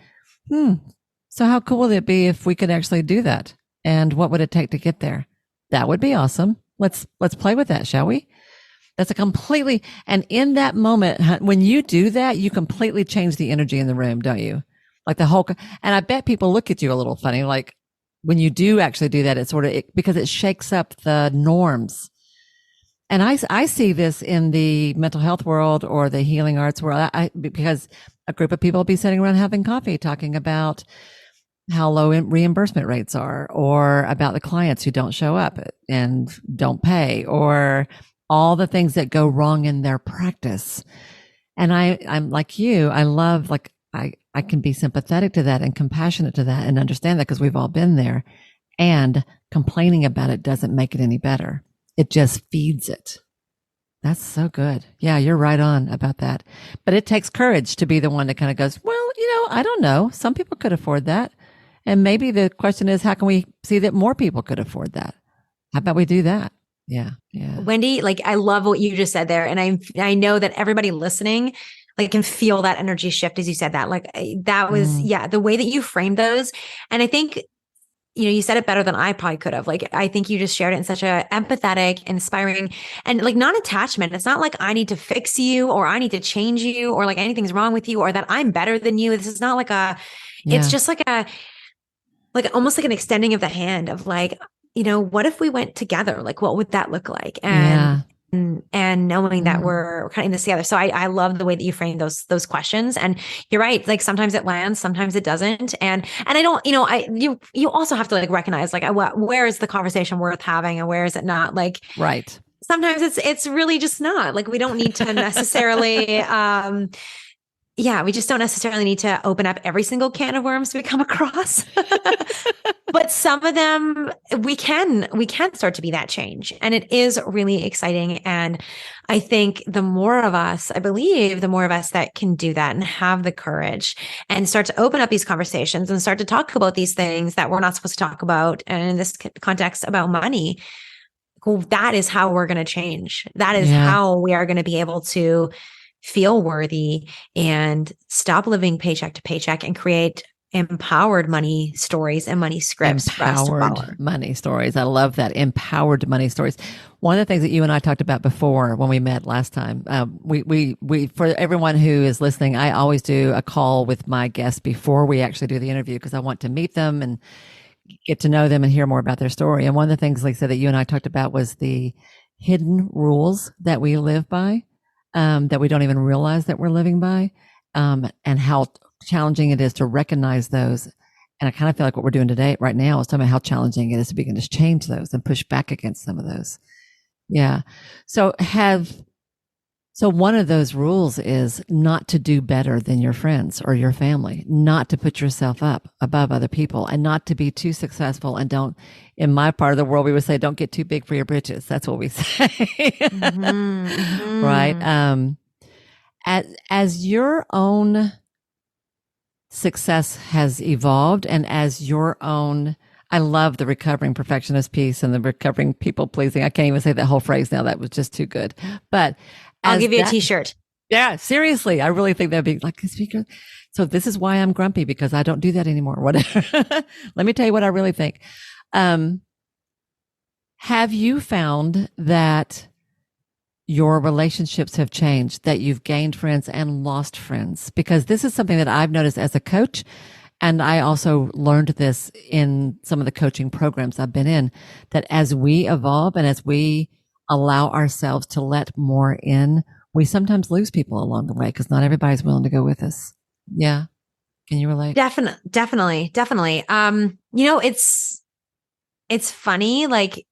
so how cool would it be if we could actually do that? And what would it take to get there? That would be awesome. Let's play with that, shall we? That's and in that moment, when you do that, you completely change the energy in the room, don't you? Like and I bet people look at you a little funny, like when you do actually do that, it's because it shakes up the norms. And I see this in the mental health world or the healing arts world, because a group of people will be sitting around having coffee talking about how low reimbursement rates are, or about the clients who don't show up and don't pay, or all the things that go wrong in their practice. And I'm like you, I love, like, I can be sympathetic to that and compassionate to that and understand that because we've all been there. And complaining about it doesn't make it any better. It just feeds it. That's so good. Yeah, you're right on about that. But it takes courage to be the one that kind of goes, well, I don't know. Some people could afford that. And maybe the question is, how can we see that more people could afford that? How about we do that? Yeah.
Wendy, like, I love what you just said there. And I know that everybody listening, like, can feel that energy shift as you said that. Like, that was, the way that you framed those. And I think, you said it better than I probably could have. Like, I think you just shared it in such a empathetic, inspiring, and like non-attachment. It's not like I need to fix you or I need to change you or like anything's wrong with you or that I'm better than you. This is not like it's just like almost like an extending of the hand of like, what if we went together? Like, what would that look like? And knowing that we're kind of in this together. So I love the way that you frame those questions. And you're right. Like, sometimes it lands, sometimes it doesn't. And I don't, you also have to like recognize like, where is the conversation worth having and where is it not? Like,
right.
Sometimes it's really just not. Like, we don't need to necessarily, we just don't necessarily need to open up every single can of worms we come across. But some of them we can start to be that change. And it is really exciting. And I think the more of us that can do that and have the courage and start to open up these conversations and start to talk about these things that we're not supposed to talk about. And in this context about money, that is how we're going to change. That is how we are going to be able to feel worthy and stop living paycheck to paycheck and create empowered money stories and money scripts.
Empowered money stories. I love that. Empowered money stories. One of the things that you and I talked about before when we met last time, we for everyone who is listening, I always do a call with my guests before we actually do the interview because I want to meet them and get to know them and hear more about their story. And one of the things, Lisa, that you and I talked about was the hidden rules that we live by. That we don't even realize that we're living by, and how challenging it is to recognize those. And I kind of feel like what we're doing today, right now, is talking about how challenging it is to begin to change those and push back against some of those. Yeah. So So one of those rules is not to do better than your friends or your family, not to put yourself up above other people, and not to be too successful. And don't, in my part of the world, we would say, don't get too big for your britches. That's what we say.
Mm-hmm,
Right.
mm-hmm.
As your own success has evolved, and as your own, I love the recovering perfectionist piece and the recovering people pleasing. I can't even say that whole phrase now. That was just too good. But
I'll
as
give you a
that,
t-shirt.
yeah, seriously, I really think that'd be like a speaker. So this is why I'm grumpy, because I don't do that anymore. Whatever. Let me tell you what I really think. Have you found that your relationships have changed, that you've gained friends and lost friends? Because this is something that I've noticed as a coach. And I also learned this in some of the coaching programs I've been in, that as we evolve and as we allow ourselves to let more in, we sometimes lose people along the way because not everybody's willing to go with us. Yeah. Can you relate?
Definitely. It's funny. Like,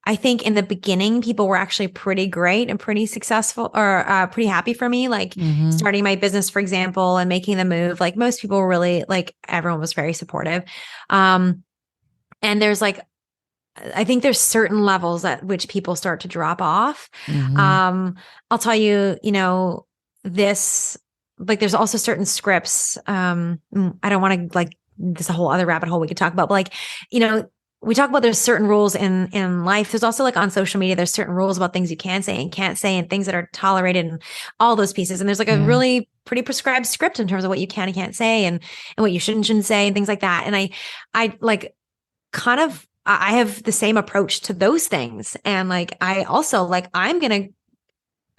I think in the beginning, people were actually pretty great and pretty successful, or pretty happy for me. Like starting my business, for example, and making the move. Like most people were really, like, everyone was very supportive. And there's like, I think there's certain levels at which people start to drop off. I'll tell you, this, like, there's also certain scripts. I don't want to, like, this a whole other rabbit hole we could talk about, but, like, we talk about there's certain rules in life. There's also, like, on social media, there's certain rules about things you can say and can't say, and things that are tolerated, and all those pieces. And there's like a really pretty prescribed script in terms of what you can and can't say, and what you shouldn't say, and things like that. And I like, kind of, I have the same approach to those things. And, like, I also, like, I'm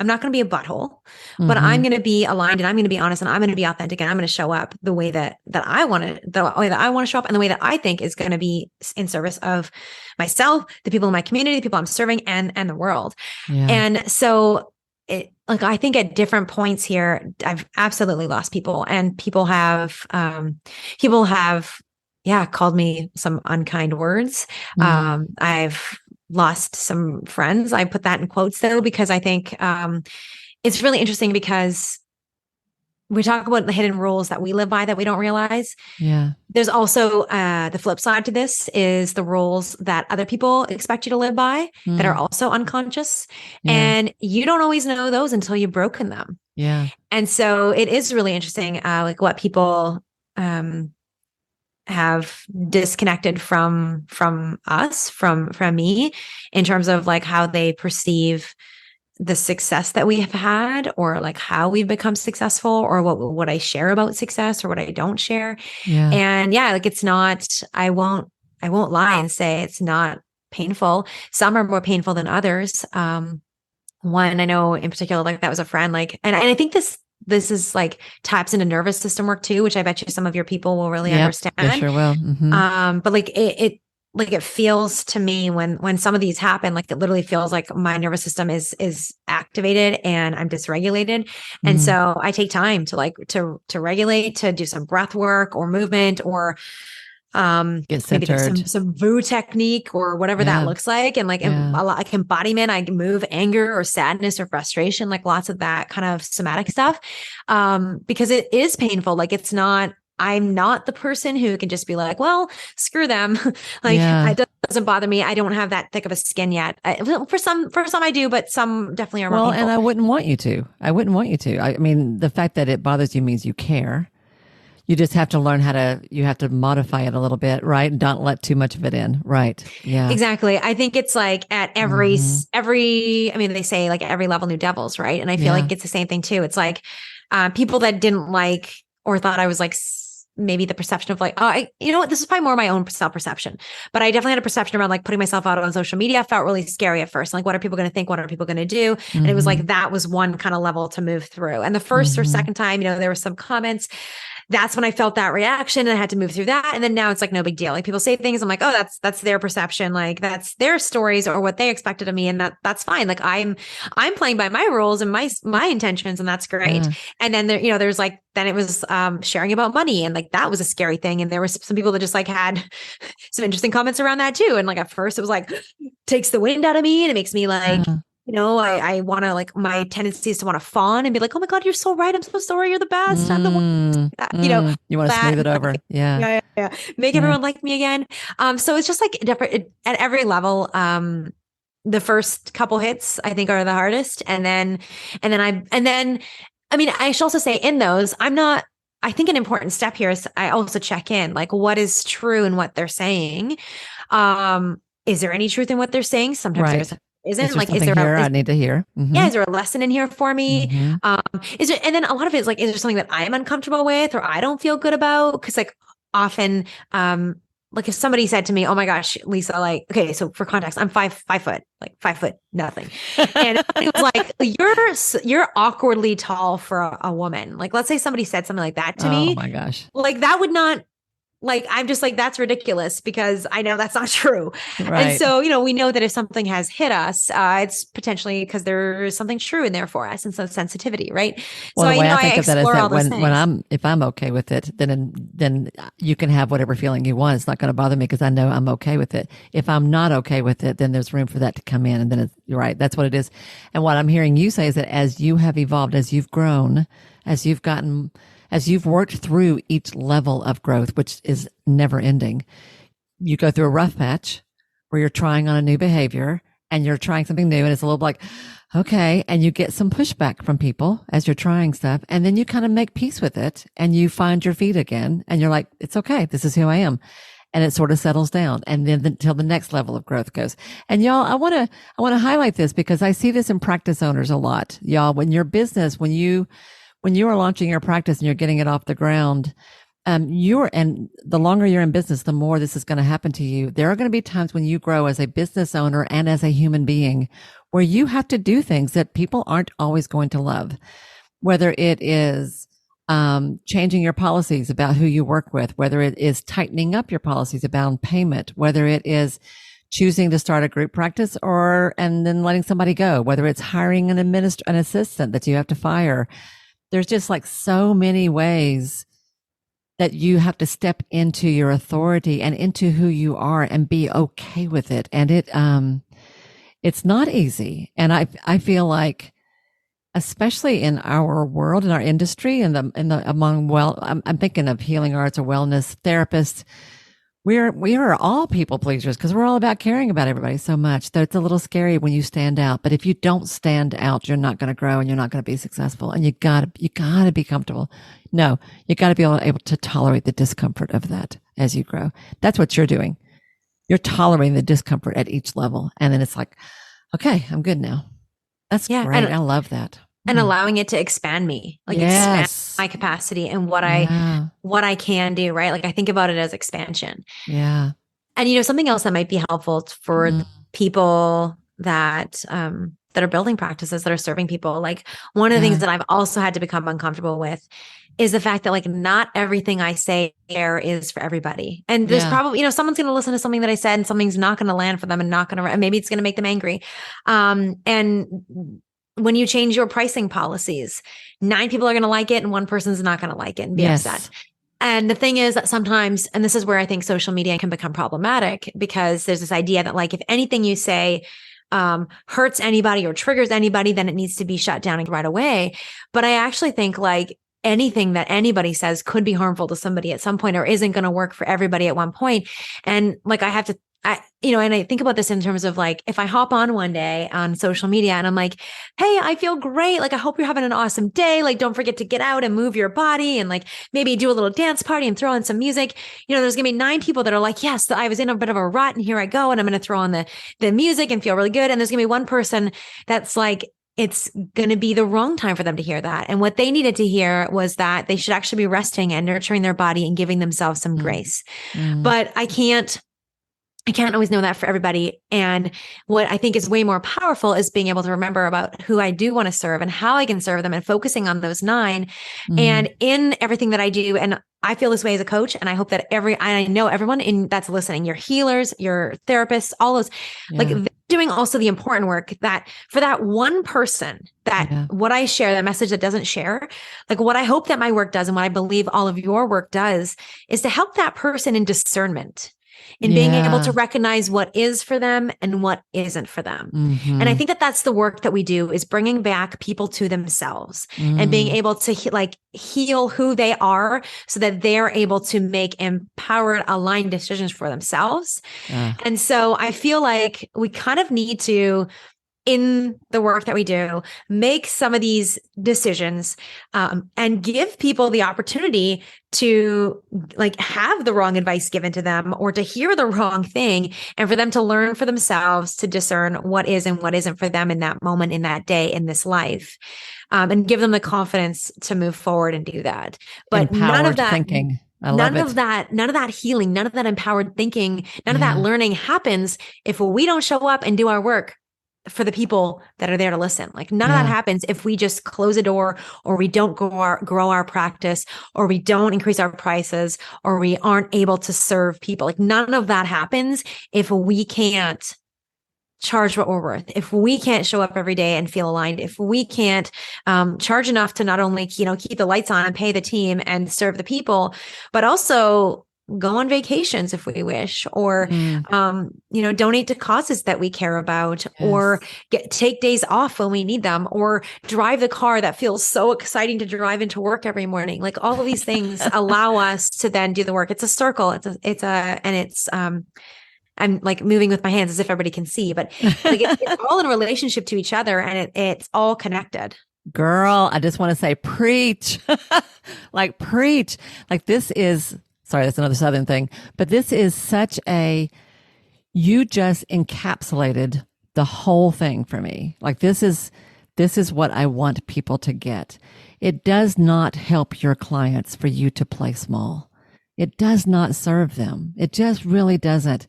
not going to be a butthole, but I'm going to be aligned, and I'm going to be honest, and I'm going to be authentic, and I'm going to show up the way that I want to, the way that I want to show up, and the way that I think is going to be in service of myself, the people in my community, the people I'm serving, and the world.
Yeah.
And so like, I think at different points here, I've absolutely lost people, and people have, called me some unkind words. I've lost some friends. I put that in quotes, though, because I think it's really interesting, because we talk about the hidden rules that we live by that we don't realize.
Yeah.
There's also the flip side to this, is the rules that other people expect you to live by that are also unconscious. And you don't always know those until you've broken them.
Yeah.
And so it is really interesting, like, what people have disconnected from us, from me, in terms of, like, how they perceive the success that we have had, or, like, how we've become successful, or what I share about success, or what I don't share.
Yeah.
And like, it's not, I won't lie and say it's not painful. Some are more painful than others. One I know in particular, like, that was a friend, like, and I think this is, like, taps into nervous system work too, which I bet you some of your people will really understand.
They sure will.
But, like, it feels to me when some of these happen, like, it literally feels like my nervous system is activated and I'm dysregulated. And so I take time to, like, to regulate, to do some breath work or movement, or
Get
maybe there's
centered.
some VU technique or whatever that looks like. And, like, like embodiment, I can move anger or sadness or frustration, like, lots of that kind of somatic stuff. Because it is painful. Like, I'm not the person who can just be like, well, screw them. Like, it doesn't bother me. I don't have that thick of a skin yet. For some I do, but some definitely are more painful.
And I wouldn't want you to. I mean, the fact that it bothers you means you care. You just have to learn you have to modify it a little bit, right? And don't let too much of it in. Right. Yeah.
Exactly. I think it's like at every, I mean, they say, like, every level new devils, right? And I feel like it's the same thing too. It's like, people that didn't like, or thought I was, like, maybe the perception of, like, you know what, this is probably more my own self-perception, but I definitely had a perception around, like, putting myself out on social media felt really scary at first. Like, what are people going to think? What are people going to do? And it was like, that was one kind of level to move through. And the first or second time, there were some comments. That's when I felt that reaction, and I had to move through that. And then now it's like no big deal. Like, people say things, I'm like, oh, that's their perception. Like, that's their stories or what they expected of me. And that's fine. Like, I'm playing by my rules and my intentions, and that's great. And then there's like, then it was sharing about money, and, like, that was a scary thing. And there were some people that just, like, had some interesting comments around that too. And, like, at first it was like, takes the wind out of me, and it makes me, like, I want to like, my tendency is to want to fawn and be like, oh my God, you're so right. I'm so sorry. You're the best. I'm the one,
You want to
that,
smooth it over. Yeah.
yeah. Make
Yeah.
everyone like me again. So it's just like different at every level. The first couple hits I think are the hardest. I mean, I should also say in those, I think an important step here is I also check in, like what is true in what they're saying. Is there any truth in what they're saying? Sometimes
Right.
there's isn't.
Is there
Like,
something here I need to hear?
yeah, is there a lesson in here for me? Is it, and then a lot of it is like, is there something that I'm uncomfortable with or I don't feel good about? Cause like often, like if somebody said to me, oh my gosh, Lisa, like, okay, so for context, I'm 5 foot, like 5 foot, nothing. And it was like, you're awkwardly tall for a woman. Like, let's say somebody said something like that to me.
Oh my gosh.
Like that would not, like, I'm just like, that's ridiculous because I know that's not true.
Right.
And so, we know that if something has hit us, it's potentially because there's something true in there for us and some sensitivity, right?
Well,
so
the way I think
I
of that is
explore
that if I'm okay with it, then you can have whatever feeling you want. It's not going to bother me because I know I'm okay with it. If I'm not okay with it, then there's room for that to come in. And then you're right. That's what it is. And what I'm hearing you say is that as you have evolved, as you've grown, as you've worked through each level of growth, which is never ending, you go through a rough patch where you're trying on a new behavior and you're trying something new and it's a little like, okay. And you get some pushback from people as you're trying stuff. And then you kind of make peace with it and you find your feet again and you're like, it's okay. This is who I am. And it sort of settles down. And then until the next level of growth goes. And y'all, I want to highlight this because I see this in practice owners a lot. Y'all, when your business, when you are launching your practice and you're getting it off the ground, and the longer you're in business, the more this is going to happen to you. There are going to be times when you grow as a business owner and as a human being where you have to do things that people aren't always going to love, whether it is changing your policies about who you work with, whether it is tightening up your policies about payment, whether it is choosing to start a group practice and then letting somebody go, whether it's hiring an assistant that you have to fire. There's just like so many ways that you have to step into your authority and into who you are and be okay with it. And it's not easy. And I feel like, especially in our world, in our industry, I'm thinking of healing arts or wellness therapists. We are all people pleasers because we're all about caring about everybody so much that it's a little scary when you stand out. But if you don't stand out, you're not going to grow and you're not going to be successful. And you gotta be comfortable. No, you gotta be able to tolerate the discomfort of that as you grow. That's what you're doing. You're tolerating the discomfort at each level. And then it's like, okay, I'm good now. That's great. I love that.
And allowing it to expand me, like expand my capacity and what I can do, right? Like I think about it as expansion.
Yeah.
And something else that might be helpful for people that are building practices, that are serving people. Like one of the things that I've also had to become uncomfortable with is the fact that like not everything I say there is for everybody. And there's probably, someone's going to listen to something that I said and something's not going to land for them and maybe it's going to make them angry. And when you change your pricing policies, 9 people are going to like it and 1 person's not going to like it and be upset. And the thing is that sometimes, and this is where I think social media can become problematic, because there's this idea that like, if anything you say hurts anybody or triggers anybody, then it needs to be shut down right away. But I actually think like anything that anybody says could be harmful to somebody at some point or isn't going to work for everybody at one point. And like, and I think about this in terms of like, if I hop on one day on social media and I'm like, hey, I feel great. Like, I hope you're having an awesome day. Like, don't forget to get out and move your body and like maybe do a little dance party and throw on some music. There's going to be 9 people that are like, yes, I was in a bit of a rut and here I go. And I'm going to throw on the music and feel really good. And there's going to be 1 person that's like, it's going to be the wrong time for them to hear that. And what they needed to hear was that they should actually be resting and nurturing their body and giving themselves some grace. But I can't always know that for everybody. And what I think is way more powerful is being able to remember about who I do want to serve and how I can serve them and focusing on those 9. And in everything that I do, and I feel this way as a coach, and I hope that I know everyone that's listening, your healers, your therapists, all those, like they're doing also the important work that for that 1 person that what I share, that message that doesn't share, like what I hope that my work does and what I believe all of your work does is to help that person in discernment. in being able to
Yeah.
recognize what is for them and what isn't for them. And I
Mm-hmm.
think that that's the work that we do, is bringing back people to themselves and being
Mm.
able to heal who they are so that they're able to make empowered, aligned decisions for themselves.
Uh,
And so I feel like we kind of need to, in the work that we do, make some of these decisions, and give people the opportunity to have the wrong advice given to them or to hear the wrong thing, and for them to learn for themselves, to discern what is and what isn't for them in that moment, in that day, in this life, and give them the confidence to move forward and do that. But
Empowered thinking. I love it.
none of that healing, none of that empowered thinking, none of that
Yeah.
learning happens if we don't show up and do our work for the people that are there to listen. None of that
Yeah.
happens if we just close a door, or we don't grow our practice, or we don't increase our prices, or we aren't able to serve people. None of that happens if we can't charge what we're worth, if we can't show up every day and feel aligned, if we can't charge enough to not only keep the lights on and pay the team and serve the people, but also go on vacations if we wish, or
Mm.
donate to causes that we care about, or take days off when we need them, or drive the car that feels so exciting to drive into work every morning. All of these things allow us to then do the work. It's a circle. I'm moving with my hands as if everybody can see, but it's all in relationship to each other, and it's all connected.
Girl, I just want to say, preach, preach. This is, sorry, that's another Southern thing, but this is you just encapsulated the whole thing for me. This is what I want people to get. It does not help your clients for you to play small. It does not serve them. It just really doesn't.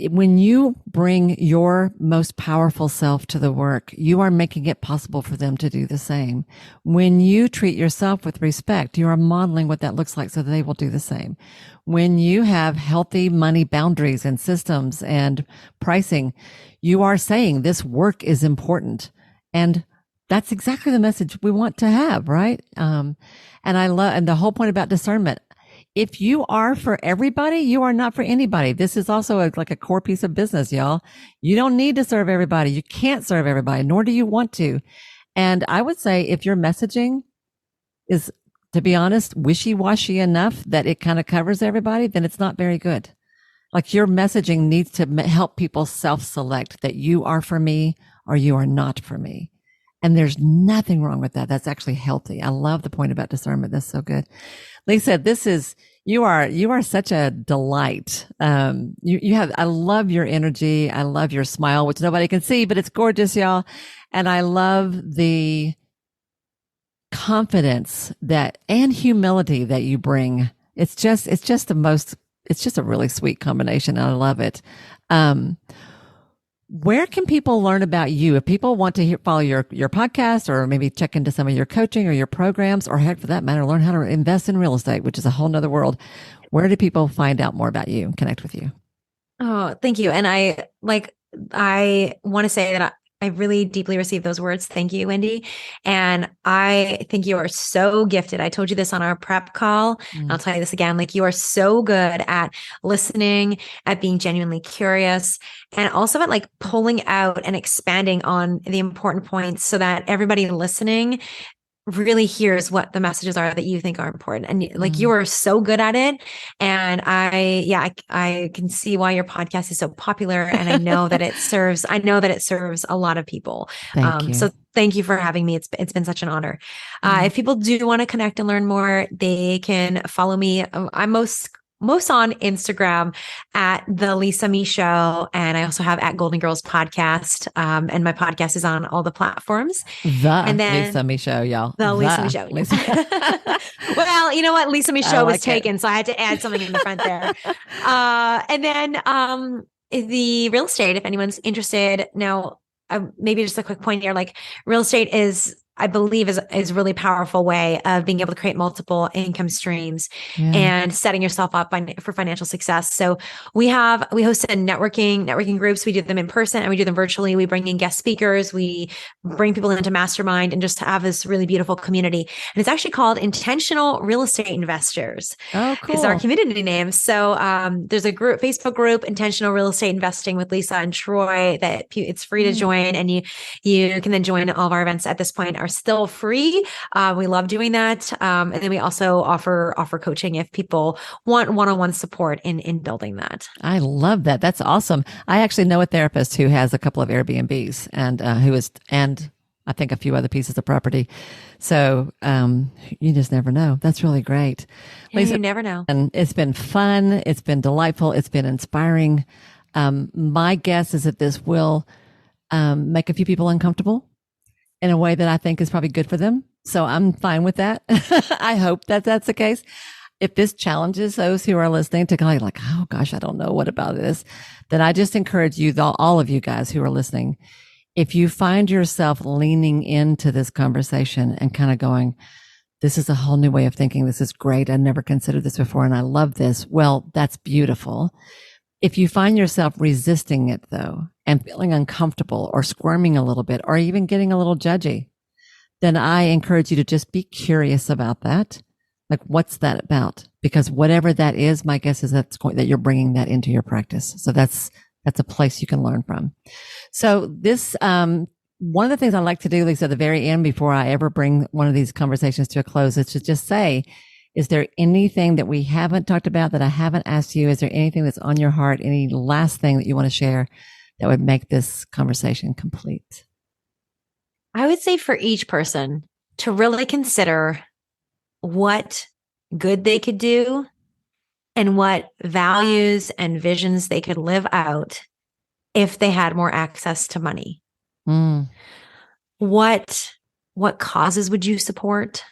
When you bring your most powerful self to the work, you are making it possible for them to do the same. When you treat yourself with respect, you are modeling what that looks like so that they will do the same. When you have healthy money boundaries and systems and pricing, you are saying this work is important. And that's exactly the message we want to have, right? And the whole point about discernment. If you are for everybody, you are not for anybody. This is also a core piece of business, y'all. You don't need to serve everybody. You can't serve everybody, nor do you want to. And I would say if your messaging is, to be honest, wishy-washy enough that it kind of covers everybody, then it's not very good. Your messaging needs to help people self-select that you are for me or you are not for me. And there's nothing wrong with that. That's actually healthy. I love the point about discernment. That's so good. Lisa, you are such a delight. I love your energy. I love your smile, which nobody can see, but it's gorgeous, y'all. And I love the confidence and humility that you bring. It's just a really sweet combination. I love it. Where can people learn about you? If people want to follow your podcast, or maybe check into some of your coaching or your programs, or heck, for that matter, learn how to invest in real estate, which is a whole nother world. Where do people find out more about you and connect with you?
Oh, thank you. And I want to say that I really deeply received those words. Thank you, Wendy. And I think you are so gifted. I told you this on our prep call. I'll tell you this again. You are so good at listening, at being genuinely curious, and also at pulling out and expanding on the important points so that everybody listening really hears what the messages are that you think are important. And you are so good at it. And I can see why your podcast is so popular. And I know that it serves a lot of people.
Thank you.
So thank you for having me. It's been such an honor. If people do want to connect and learn more, they can follow me. I'm most on Instagram at the Lisa Michaud, and I also have at Golden Girls Podcast. And my podcast is on all the platforms.
And then Lisa Michaud, y'all.
The Lisa Michaud. Well, you know what? Lisa Michaud was taken, so I had to add something in the front there. And then the real estate, if anyone's interested. Now, maybe just a quick point here, real estate is I believe is really powerful way of being able to create multiple income streams
Yeah.
and setting yourself up for financial success. So we host networking groups. We do them in person and we do them virtually. We bring in guest speakers. We bring people into mastermind and just have this really beautiful community. And it's actually called Intentional Real Estate Investors.
Oh,
Is our
cool.
community name. So there's a Facebook group, Intentional Real Estate Investing with Lisa and Troy, that it's free to join, and you can then join. All of our events at this point are still free. We love doing that, and then we also offer coaching if people want one-on-one support in building that.
I love that. That's awesome. I actually know a therapist who has a couple of Airbnbs and and I think a few other pieces of property. So you just never know. That's really great.
Lisa, you never know.
And it's been fun. It's been delightful. It's been inspiring. My guess is that this will make a few people uncomfortable in a way that I think is probably good for them. So I'm fine with that. I hope that that's the case. If this challenges those who are listening to kind of like, oh gosh, I don't know what about this, then I just encourage you, all of you guys who are listening, if you find yourself leaning into this conversation and kind of going, this is a whole new way of thinking. This is great. I never considered this before and I love this. Well, that's beautiful. If you find yourself resisting it though, and feeling uncomfortable or squirming a little bit, or even getting a little judgy, then I encourage you to just be curious about that. Like, what's that about? Because whatever that is, my guess is that you're bringing that into your practice. So that's a place you can learn from. So this, one of the things I like to do, Lisa, at the very end, before I ever bring one of these conversations to a close, is to just say, is there anything that we haven't talked about that I haven't asked you? Is there anything that's on your heart? Any last thing that you want to share that would make this conversation complete?
I would say for each person to really consider what good they could do and what values and visions they could live out if they had more access to money. What causes would you support?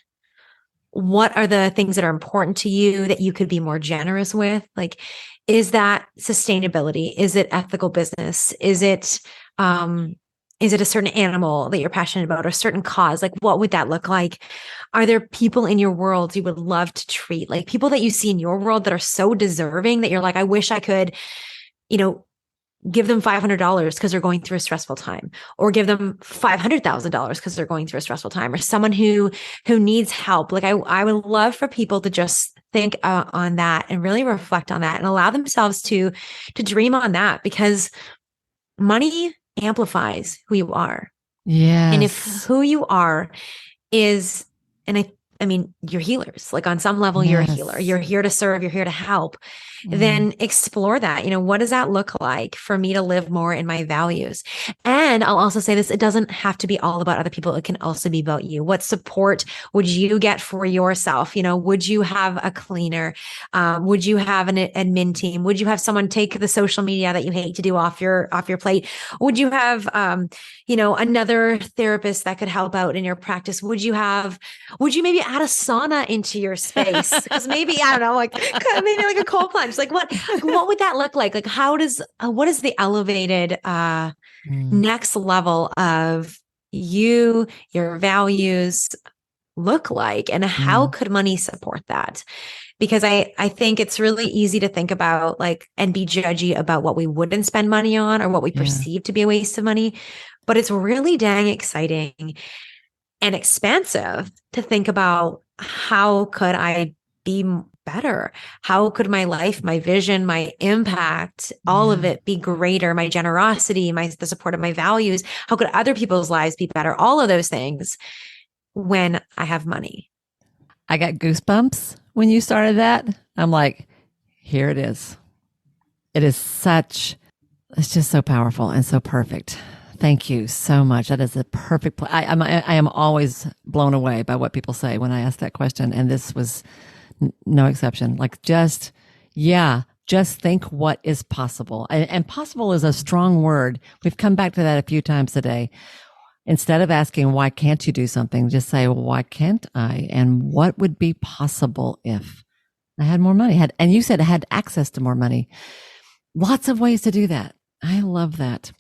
What are the things that are important to you that you could be more generous with? Like, is that sustainability? Is it ethical business? Is it a certain animal that you're passionate about, or a certain cause? Like, what would that look like? Are there people in your world you would love to treat? Like people that you see in your world that are so deserving that you're like, I wish I could, give them $500 because they're going through a stressful time, or give them $500,000 because they're going through a stressful time, or someone who needs help. Like I would love for people to just think on that and really reflect on that and allow themselves to dream on that, because money amplifies who you are.
Yeah.
And if who you are is, and I mean, you're healers, like on some level, you're a healer, you're here to serve, you're here to help, then explore that. What does that look like for me to live more in my values? And I'll also say this, it doesn't have to be all about other people. It can also be about you. What support would you get for yourself? Would you have a cleaner? Would you have an admin team? Would you have someone take the social media that you hate to do off your plate? Would you have, another therapist that could help out in your practice? Would you maybe add a sauna into your space? Because maybe, I don't know, like maybe like a cold plunge. Like what would that look like? Like what is the elevated next level of your values look like, and how could money support that? Because I think it's really easy to think about and be judgy about what we wouldn't spend money on or what we perceive to be a waste of money. But it's really dang exciting and expansive to think about, how could I be better? How could my life, my vision, my impact, all of it be greater? My generosity, the support of my values. How could other people's lives be better? All of those things when I have money.
I got goosebumps when you started that. I'm like, here it is. It's just so powerful and so perfect. Thank you so much. That is a perfect I am always blown away by what people say when I ask that question. And this was no exception. Like just think what is possible. And possible is a strong word. We've come back to that a few times today. Instead of asking, why can't you do something? Just say, well, why can't I? And what would be possible if I had more money? And you said I had access to more money. Lots of ways to do that. I love that.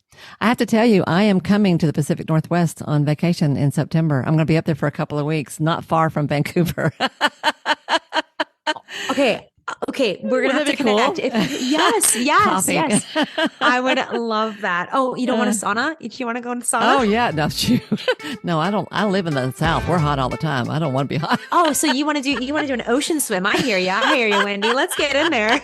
I have to tell you, I am coming to the Pacific Northwest on vacation in September. I'm going to be up there for a couple of weeks, not far from Vancouver.
Okay. We're going to have to connect.
Cool?
Yes.
Coffee.
Yes. I would love that. Oh, you don't want a sauna? Do you want to go in a sauna?
Oh yeah. No, shoot. No, I don't. I live in the South. We're hot all the time. I don't want to be hot.
Oh, so you want to do an ocean swim. I hear you, Wendy. Let's get in there.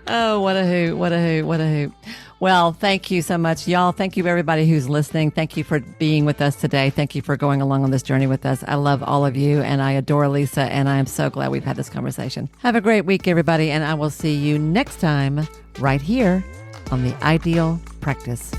Oh, what a hoot. What a hoot. What a hoot. Well, thank you so much, y'all. Thank you, everybody who's listening. Thank you for being with us today. Thank you for going along on this journey with us. I love all of you, and I adore Lisa, and I am so glad we've had this conversation. Have a great week, everybody, and I will see you next time right here on the Ideal Practice